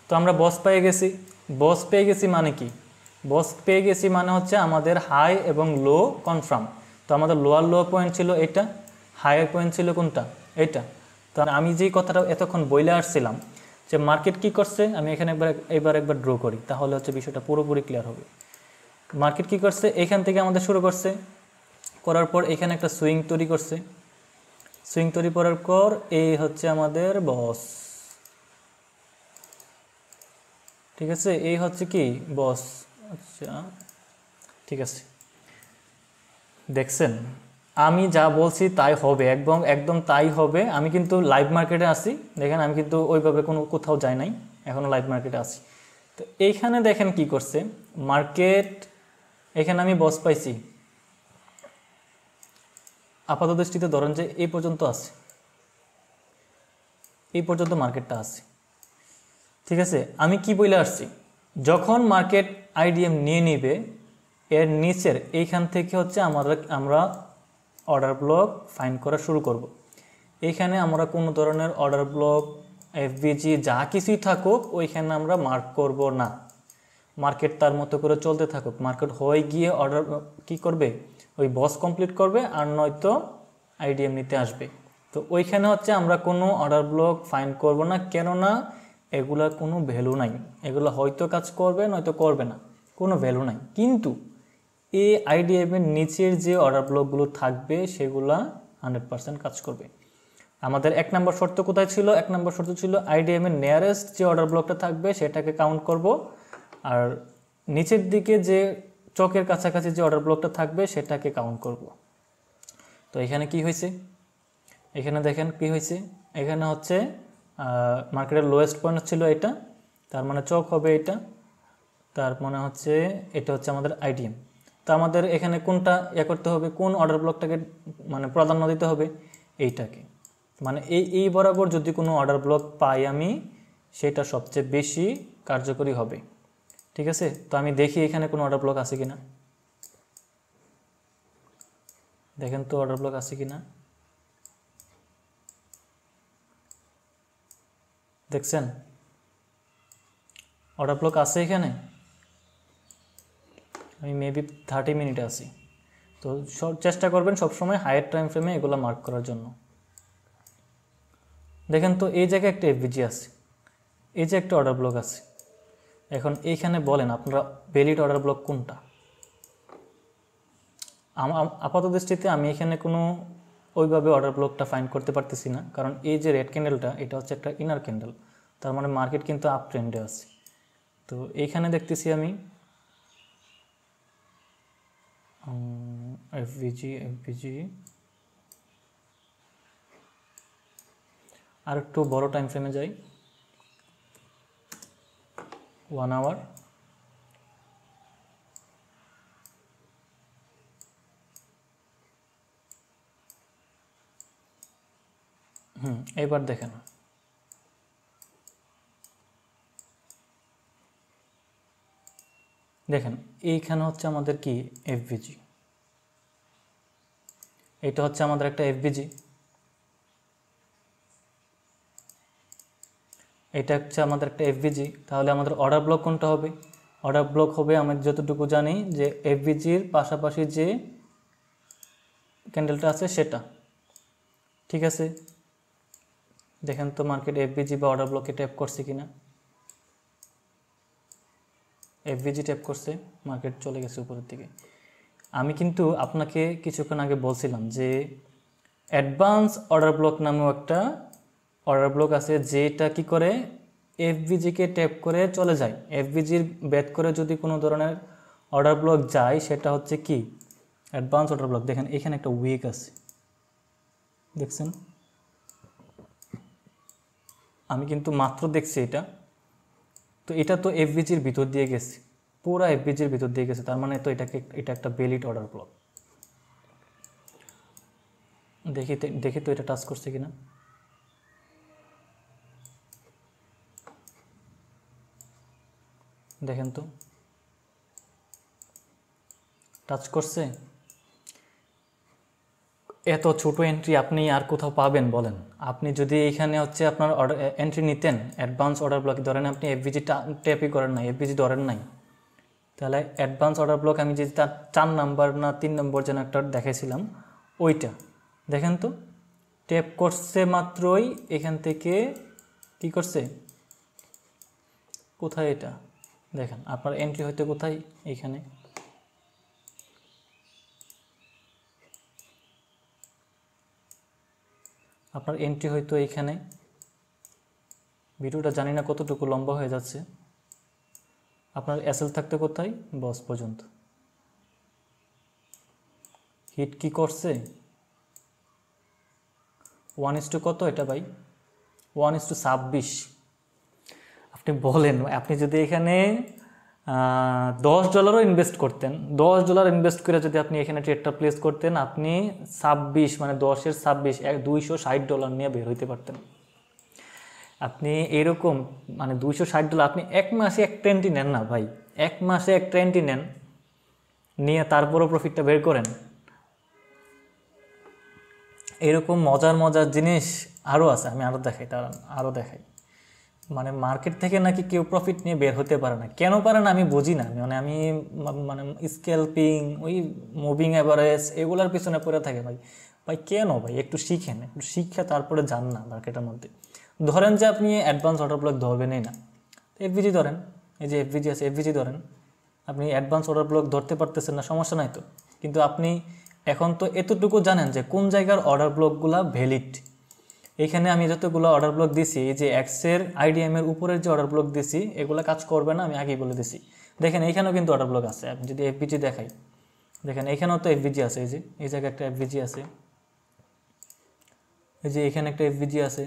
তো আমরা বস পেয়ে গেছি। বস পেয়ে গেছি মানে কি? বস পেয়ে গেছি মানে হচ্ছে আমাদের হাই এবং লো কনফার্ম। তো আমাদের লোয়ার লো পয়েন্ট ছিল এটা, হায়ার পয়েন্ট ছিল কোনটা? এটা। তো আমি যেই কথাটা এতক্ষণ বইলে আসছিলাম যে মার্কেট কি করছে, আমি এখানে একবার ড্র করি, তাহলে হচ্ছে বিষয়টা পুরোপুরি ক্লিয়ার হবে। মার্কেট কি করছে, এখান থেকে আমাদের শুরু করছে, করার পর এখানে একটা সুইং তৈরি করছে। সুইং তৈরি করার পর এই হচ্ছে আমাদের বস, ঠিক আছে, এই হচ্ছে কি বস। আচ্ছা ঠিক আছে, দেখছেন আমি যা বলছি তাই হবে, একদম একদম তাই হবে। আমি কিন্তু লাইভ মার্কেটে আছি, দেখেন আমি কিন্তু ওইভাবে কোথাও যাই নাই, এখনও লাইভ মার্কেটে আছি। তো এইখানে দেখেন কি করছে মার্কেট, এখানে আমি বস পাইছি, আপাত দৃষ্টিতে ধরেন যে এই পর্যন্ত আছে, এই পর্যন্ত মার্কেটটা আছে, ঠিক আছে। আমি কি বলে আসছি, যখন মার্কেট আইডিএম নিয়ে নিবে এর নিচের এইখান থেকে হচ্ছে আমরা অর্ডার ব্লক ফাইন্ড করা শুরু করব। এইখানে আমরা কোনো ধরনের অর্ডার ব্লক এফবিজি যা কিছুই থাকুক ওইখানে আমরা মার্ক করব না, মার্কেট তার মতো করে চলতে থাকুক। মার্কেট হয়ে গিয়ে অর্ডার কি করবে, ওই বস কমপ্লিট করবে, আর নয়তো আইডিএম নিতে আসবে। তো ওইখানে হচ্ছে আমরা কোনো অর্ডার ব্লক ফাইন্ড করব না, কেননা এগুলার কোনো ভ্যালু নাই, এগুলো হয়তো কাজ করবে নয়তো করবে না, কোনো ভ্যালু নাই। কিন্তু এই আইডিএমের নিচের যে অর্ডার ব্লকগুলো থাকবে সেগুলা 100% কাজ করবে। আমাদের 1 নম্বর শর্ত কোথায় ছিল? 1 নম্বর শর্ত ছিল আইডিএমের নিয়ারেস্ট যে অর্ডার ব্লকটা থাকবে সেটাকে কাউন্ট করব, আর নিচের দিকে যে চকের কাছাকাছি যে অর্ডার ব্লকটা থাকবে সেটাকে কাউন্ট করব। তো এখানে কি হয়েছে, এখানে দেখেন কি হয়েছে, এখানে হচ্ছে মার্কেটের লোয়েস্ট পয়েন্ট ছিল এটা, তার মানে চক হবে এটা, তার মানে হচ্ছে এটা হচ্ছে আমাদের আইডিএম। তো আমাদের এখানে কোনটা করতে হবে, কোন অর্ডার ব্লকটাকে মানে প্রাধান্য দিতে হবে, এইটাকে। মানে এই বরাবর যদি কোনো অর্ডার ব্লক পাই আমি, সেটা সবচেয়ে বেশি কার্যকরী হবে, ঠিক আছে। তো আমি দেখি এখানে কোনো অর্ডার ব্লক আছে কিনা, দেখেন তো অর্ডার ব্লক আছে কিনা, দেখছেন অর্ডার ব্লক আছে এখানে। আমি মেবি 30 মিনিটে আছি, তো চেষ্টা করবেন সবসময় হায়ার টাইম ফ্রেমে এগুলো মার্ক করার জন্য। দেখেন তো এই জায়গায় একটা এফবিজি আছে, এই যে একটা অর্ডার ব্লক আছে। এখন এইখানে বলেন আপনারা ভ্যালিড অর্ডার ব্লক কোনটা? আপাত দৃষ্টিতে আমি এখানে কোনো ওইভাবে অর্ডার ব্লকটা ফাইন্ড করতে পারতেছি না, কারণ এই যে রেড ক্যান্ডেলটা এটা হচ্ছে একটা ইনার ক্যান্ডেল, তার মানে মার্কেট কিন্তু আপ ট্রেন্ডে আছে। তো এইখানে দেখতেছি আমি এফবিজি আর একটু বড় টাইম ফ্রেমে যাই, 1 আওয়ার। এবার দেখেন দেখেন এইখানে হচ্ছে আমাদের কি এফবিজি, এটা হচ্ছে আমাদের একটা এফবিজি, এটা হচ্ছে আমাদের একটা এফবিজি। তাহলে আমাদের অর্ডার ব্লক কোনটা হবে? অর্ডার ব্লক হবে আমি যতটুকু জানি যে এফবিজির পাশাপাশি যে ক্যান্ডেলটা আছে সেটা, ঠিক আছে। দেখেন তো মার্কেট এফবিজি বা অর্ডার ব্লকে ট্যাপ করছে কিনা। এফবিজি ট্যাপ করছে, মার্কেট চলে গেছে উপরের দিকে। আমি কিন্তু আপনাকে কিছুক্ষণ আগে বলছিলাম যে অ্যাডভান্স অর্ডার ব্লক নামেও একটা অর্ডার ব্লক আছে, যেটা কি করে এফবিজিকে ট্যাপ করে চলে যায়। এফবিজির ব্যাট করে যদি কোনো ধরনের অর্ডার ব্লক যায় সেটা হচ্ছে কি অ্যাডভান্স অর্ডার ব্লক। দেখেন এখানে একটা উইক আছে, দেখছেন, আমি কিন্তু মাত্র দেখছি এটা। তো এটা তো এফবিজির ভিতর দিয়ে গেছে, পুরা এফবিজির ভিতর দিয়ে গেছে, তার মানে তো এটা একটা ভ্যালিড অর্ডার ব্লক। দেখি তো এটা টাচ করছে কিনা। দেখেন তো টাচ করছে। এত ছোট এন্ট্রি আপনি আর কোথাও পাবেন বলেন? আপনি যদি এখানে হচ্ছে আপনার অর্ডার এন্ট্রি নিতেন অ্যাডভান্স অর্ডার ব্লক, ধরেন আপনি এফবিজি ট্যাপই করেন নাই, এফবিজি ধরেন নাই, তাহলে অ্যাডভান্স অর্ডার ব্লক আমি যে তার 4 নাম্বার না 3 নম্বর যেন একটা দেখেছিলাম, ওইটা দেখেন তো, ট্যাপ করছে মাত্রই এখান থেকে কি করছে, কোথায় এটা দেখেন, আপনার এন্ট্রি হয়তো কোথায়, এইখানে আপনার এন্ট্রি হয়তো এইখানে। ভিডিওটা জানি না কতটুকু লম্বা হয়ে যাচ্ছে। আপনার এসএল থাকতে কোথায়, বস পর্যন্ত। হিট কি করছে 1:, কত এটা ভাই, 1:26। আপনি বলেন, আপনি যদি এখানে $10 ইনভেস্ট করতেন, $10 ইনভেস্ট করে যদি আপনি এখানে ট্রেডটা প্লেস করতেন, আপনি 26 মানে 10-26 $260 নিয়ে বের হইতে পারতেন। আপনি এরকম মানে $260 আপনি এক মাসে একটা এন্ট্রি নেন না ভাই, এক মাসে একটা এন্ট্রি নেন, নিয়ে তারপরও প্রফিটটা বের করেন। এরকম মজার মজার জিনিস আরও আছে, আমি আরও দেখাই, তার আরও দেখাই। মানে মার্কেট থেকে নাকি কেউ প্রফিট নিয়ে বের হতে পারে না, কেন পারে না আমি বুঝি না। আমি মানে স্ক্যালপিং, ওই মুভিং অ্যাভারেজ এগুলার পিছনে পড়ে থাকে ভাই। ভাই কেন ভাই, একটু শিখেন, একটু শিখে তারপরে যান না মার্কেটের মধ্যে। ধরেন যে আপনি অ্যাডভান্স অর্ডার ব্লক ধরবেনই না, এফবিজি ধরেন, এই যে এফবিজি আছে, এফবিজি ধরেন। আপনি অ্যাডভান্স অর্ডার ব্লক ধরতে পারতেছেন না, সমস্যা নাই তো, কিন্তু আপনি এখন তো এতটুকু জানেন যে কোন জায়গার অর্ডার ব্লকগুলো ভ্যালিড। এখানে আমি যতগুলো অর্ডার ব্লক দিছি, এই যে এক্সের আইডিএমের উপরের যে অর্ডার ব্লক দিছি, এগুলো কাজ করবে না, আমি আগেই বলে দিছি। দেখেন এইখানেও কিন্তু অর্ডার ব্লক আছে, আপনি যদি এফবিজি দেখাই, দেখেন এখানেও তো এফবিজি আছে, এই যে এই জায়গায় একটা এফবিজি আছে, এই যে এখানে একটা এফবিজি আছে,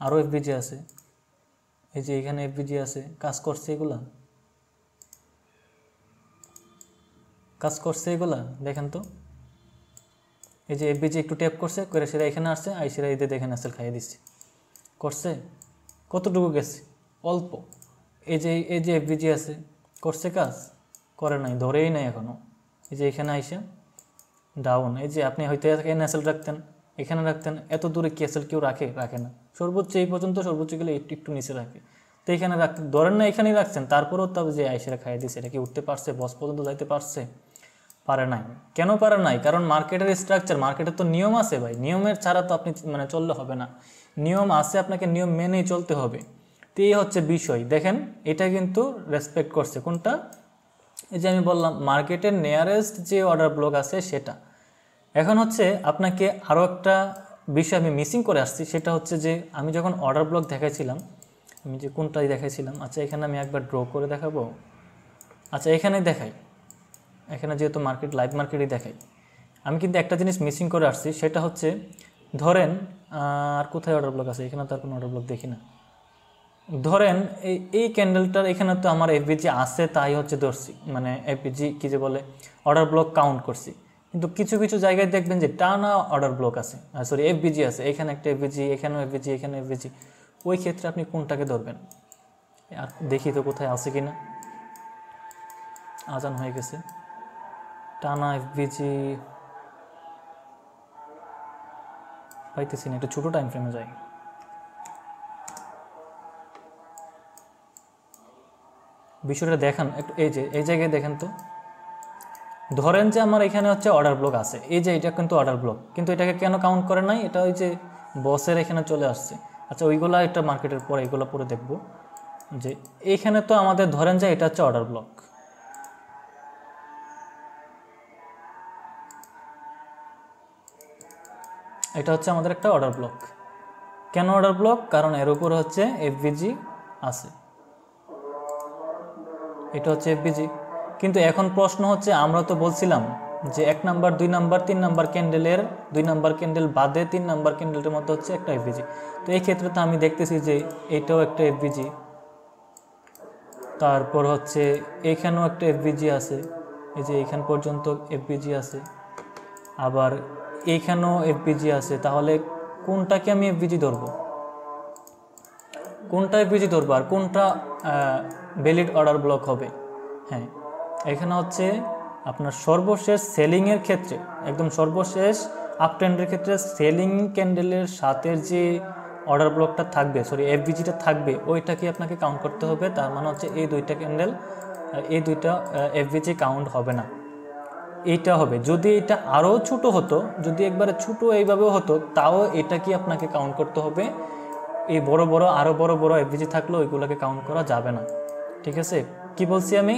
আরও এফবিজি আছে, এই যে এখানে এফবিজি আছে, কাজ করছে এগুলা, কাজ করছে এগুলা, দেখেন তো। এই যে এফবিজি একটু ট্যাপ করছে, করে সেটা এখানে আসছে, সেটা এদের দেখেন এসএল খাইয়ে দিচ্ছে, করছে কতটুকু গেছে, অল্প। এই যে এফবিজি আছে, করছে কাজ, করে নাই, ধরেই নাই এখনও। এই যে এখানে আইসা ডাউন, এই যে আপনি হয়তো এখানে এসএল রাখতেন, এখানে রাখতেন, এত দূরে কি এসএল কেউ রাখে না, সর্বোচ্চ এই পর্যন্ত, সর্বোচ্চ গেলে একটু একটু নিচে রাখে। তো এখানে রাখতে ধরেন না, এখানেই রাখছেন, তারপরেও তবে যে আইসেরা খাইয়ে দিচ্ছে, এটা কি উঠতে পারছে, বস পর্যন্ত যাইতে পারছে, পারে নাই। কেন পারে নাই? কারণ মার্কেটের স্ট্রাকচার, মার্কেটের তো নিয়ম আছে ভাই, নিয়মের ছাড়া তো আপনি মানে চললে হবে না, নিয়ম আছে, আপনাকে নিয়ম মেনেই চলতে হবে। তো এই হচ্ছে বিষয়। দেখেন এটা কিন্তু রেসপেক্ট করছে, কোনটা, এই যে আমি বললাম মার্কেটের নিয়ারেস্ট যে অর্ডার ব্লক আছে সেটা। এখন হচ্ছে আপনাকে আরও একটা বিষয় আমি মিসিং করে আসছি, সেটা হচ্ছে যে আমি যখন অর্ডার ব্লক দেখাইছিলাম, আমি যে কোনটাই দেখাইছিলাম, আচ্ছা এখানে আমি একবার ড্র করে দেখাবো, আচ্ছা এখানে দেখাই, এখানে যেহেতু মার্কেট লাইভ মার্কেটই দেখাই, আমি কিন্তু একটা জিনিস মিসিং করে আসছি, সেটা হচ্ছে ধরেন আর কোথায় অর্ডার ব্লক আছে, এখানে তো আর কোনো অর্ডার ব্লক দেখি না। ধরেন এই ক্যান্ডেলটার এখানে তো আমার এফবিজি আছে, তাই হচ্ছে ধরছি, মানে এফবিজি কি যে বলে অর্ডার ব্লক কাউন্ট করছি। কিন্তু কিছু কিছু জায়গায় দেখবেন যে টানা অর্ডার ব্লক আছে, সরি এফবিজি আছে, এখানে একটা এফবিজি, এখানেও এফবিজি, এখানে এফবিজি। ওই ক্ষেত্রে আপনি কোনটাকে ধরবেন? আর দেখি তো কোথায় আছে কিনা, আজান হয়ে গেছে। টানা এফবিজি পাইতেছি না, একটু ছোটো টাইম ফ্রেমে যাই। বিষয়টা দেখান একটু, এই যে এই জায়গায় দেখেন তো, ধরেন যে আমার এখানে হচ্ছে অর্ডার ব্লক আছে, এই যে এটা কিন্তু অর্ডার ব্লক, কিন্তু এটাকে কেন কাউন্ট করে নাই, এটা ওই যে বসের এখানে চলে আসছে। আচ্ছা ওইগুলা এটা মার্কেটের পরে, এগুলো পরে দেখব। যে এইখানে তো আমাদের ধরেন যে এটা হচ্ছে অর্ডার ব্লক, এটা হচ্ছে আমাদের একটা অর্ডার ব্লক। কেন অর্ডার ব্লক? কারণ এর উপর হচ্ছে এফবিজি আছে, এটা হচ্ছে এফবিজি। কিন্তু এখন প্রশ্ন হচ্ছে, আমরা তো বলছিলাম যে 1 নাম্বার 2 নাম্বার 3 নাম্বার ক্যান্ডেলের 2 নাম্বার ক্যান্ডেল বাদে 3 নাম্বার ক্যান্ডেলের মধ্যে হচ্ছে একটা এফবিজি। তো এই ক্ষেত্রে তো আমি দেখতেছি যে এটাও একটা এফবিজি, তারপর হচ্ছে এখানেও একটা এফবিজি আছে, এই যে এখান পর্যন্ত এফবিজি আছে, আবার এইখানেও এফবিজি আছে। তাহলে কোনটাকে আমি এফবিজি ধরবো, কোনটা এফবিজি ধরবো, আর কোনটা ভ্যালিড অর্ডার ব্লক হবে? হ্যাঁ, এখানে হচ্ছে আপনার সর্বশেষ সেলিংয়ের ক্ষেত্রে, একদম সর্বশেষ আপ ট্রেন্ডের ক্ষেত্রে সেলিং ক্যান্ডেলের সাথে যে অর্ডার ব্লকটা থাকবে, সরি এফভিজিটা থাকবে, ওইটাকে আপনাকে কাউন্ট করতে হবে। তার মানে হচ্ছে এই দুইটা ক্যান্ডেল, এই দুইটা এফভিজি কাউন্ট হবে না, এইটা হবে। যদি এটা আরও ছোট হতো, যদি একবারে ছোট এইভাবেও হতো, তাও এটা কি আপনাকে কাউন্ট করতে হবে। এই বড় বড় আরও বড় বড় এফভিজি থাকলে ওইগুলোকে কাউন্ট করা যাবে না, ঠিক আছে। কি বলছি আমি,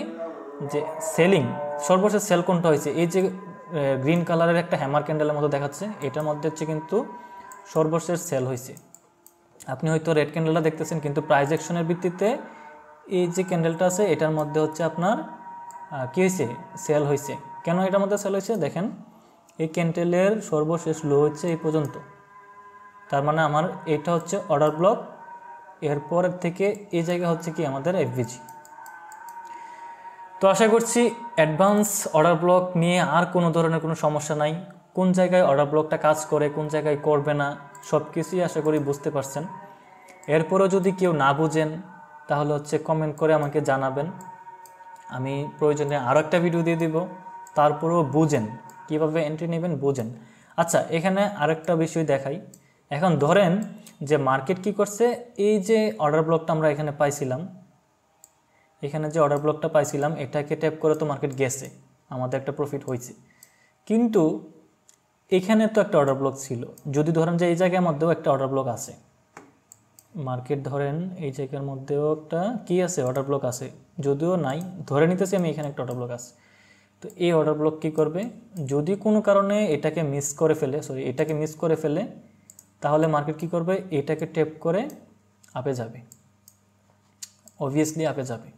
যে সেলিং সর্বশেষ সেল কোনটা হয়েছে, এই যে গ্রিন কালারের একটা হ্যামার ক্যান্ডেলের মতো দেখাচ্ছে, এটার মধ্যে হচ্ছে কিন্তু সর্বশেষ সেল হয়েছে। আপনি হয়তো রেড ক্যান্ডেলটা দেখতেছেন, কিন্তু প্রাইস অ্যাকশনের ভিত্তিতে এই যে ক্যান্ডেলটা আছে এটার মধ্যে হচ্ছে আপনার কী হয়েছে, সেল হয়েছে। কেন এটার মধ্যে সেল হয়েছে দেখেন, এই ক্যান্ডেলের সর্বশেষ লো হচ্ছে এই পর্যন্ত, তার মানে আমার এটা হচ্ছে অর্ডার ব্লক, এরপর থেকে এই জায়গা হচ্ছে কি আমাদের এফভিজি। তো আশা করছি অ্যাডভান্স অর্ডার ব্লক নিয়ে আর কোনো ধরনের কোনো সমস্যা নাই। কোন জায়গায় অর্ডার ব্লকটা কাজ করে, কোন জায়গায় করবে না, সব কিছুই আশা করি বুঝতে পারছেন। এরপরও যদি কেউ না বুঝেন তাহলে হচ্ছে কমেন্ট করে আমাকে জানাবেন, আমি প্রয়োজনে আরও একটা ভিডিও দিয়ে দিব। তারপরেও বুঝেন কীভাবে এন্ট্রি নেবেন, বুঝেন। আচ্ছা, এখানে আরেকটা বিষয় দেখাই। এখন ধরেন যে মার্কেট কি করছে, এই যে অর্ডার ব্লকটা আমরা এখানে পাইছিলাম, এখানে যে অর্ডার ব্লকটা পাইছিলাম এটাকে ট্যাপ করে তো মার্কেট গেছে, আমাদের একটা প্রফিট হয়েছে। কিন্তু এখানে তো একটা অর্ডার ব্লক ছিল, যদি ধরেন যে এই জায়গার মধ্যেও একটা অর্ডার ব্লক আছে, মার্কেট ধরেন এই জায়গার মধ্যেও একটা কি আছে, অর্ডার ব্লক আছে, যদিও নাই, ধরে নিতেছি আমি এখানে একটা অর্ডার ব্লক আছে। তো এই অর্ডার ব্লক কী করবে, যদি কোনো কারণে এটাকে মিস করে ফেলে, এটাকে মিস করে ফেলে, তাহলে মার্কেট কি করবে, এটাকে ট্যাপ করে আপে যাবে, অবভিয়াসলি আপে যাবে।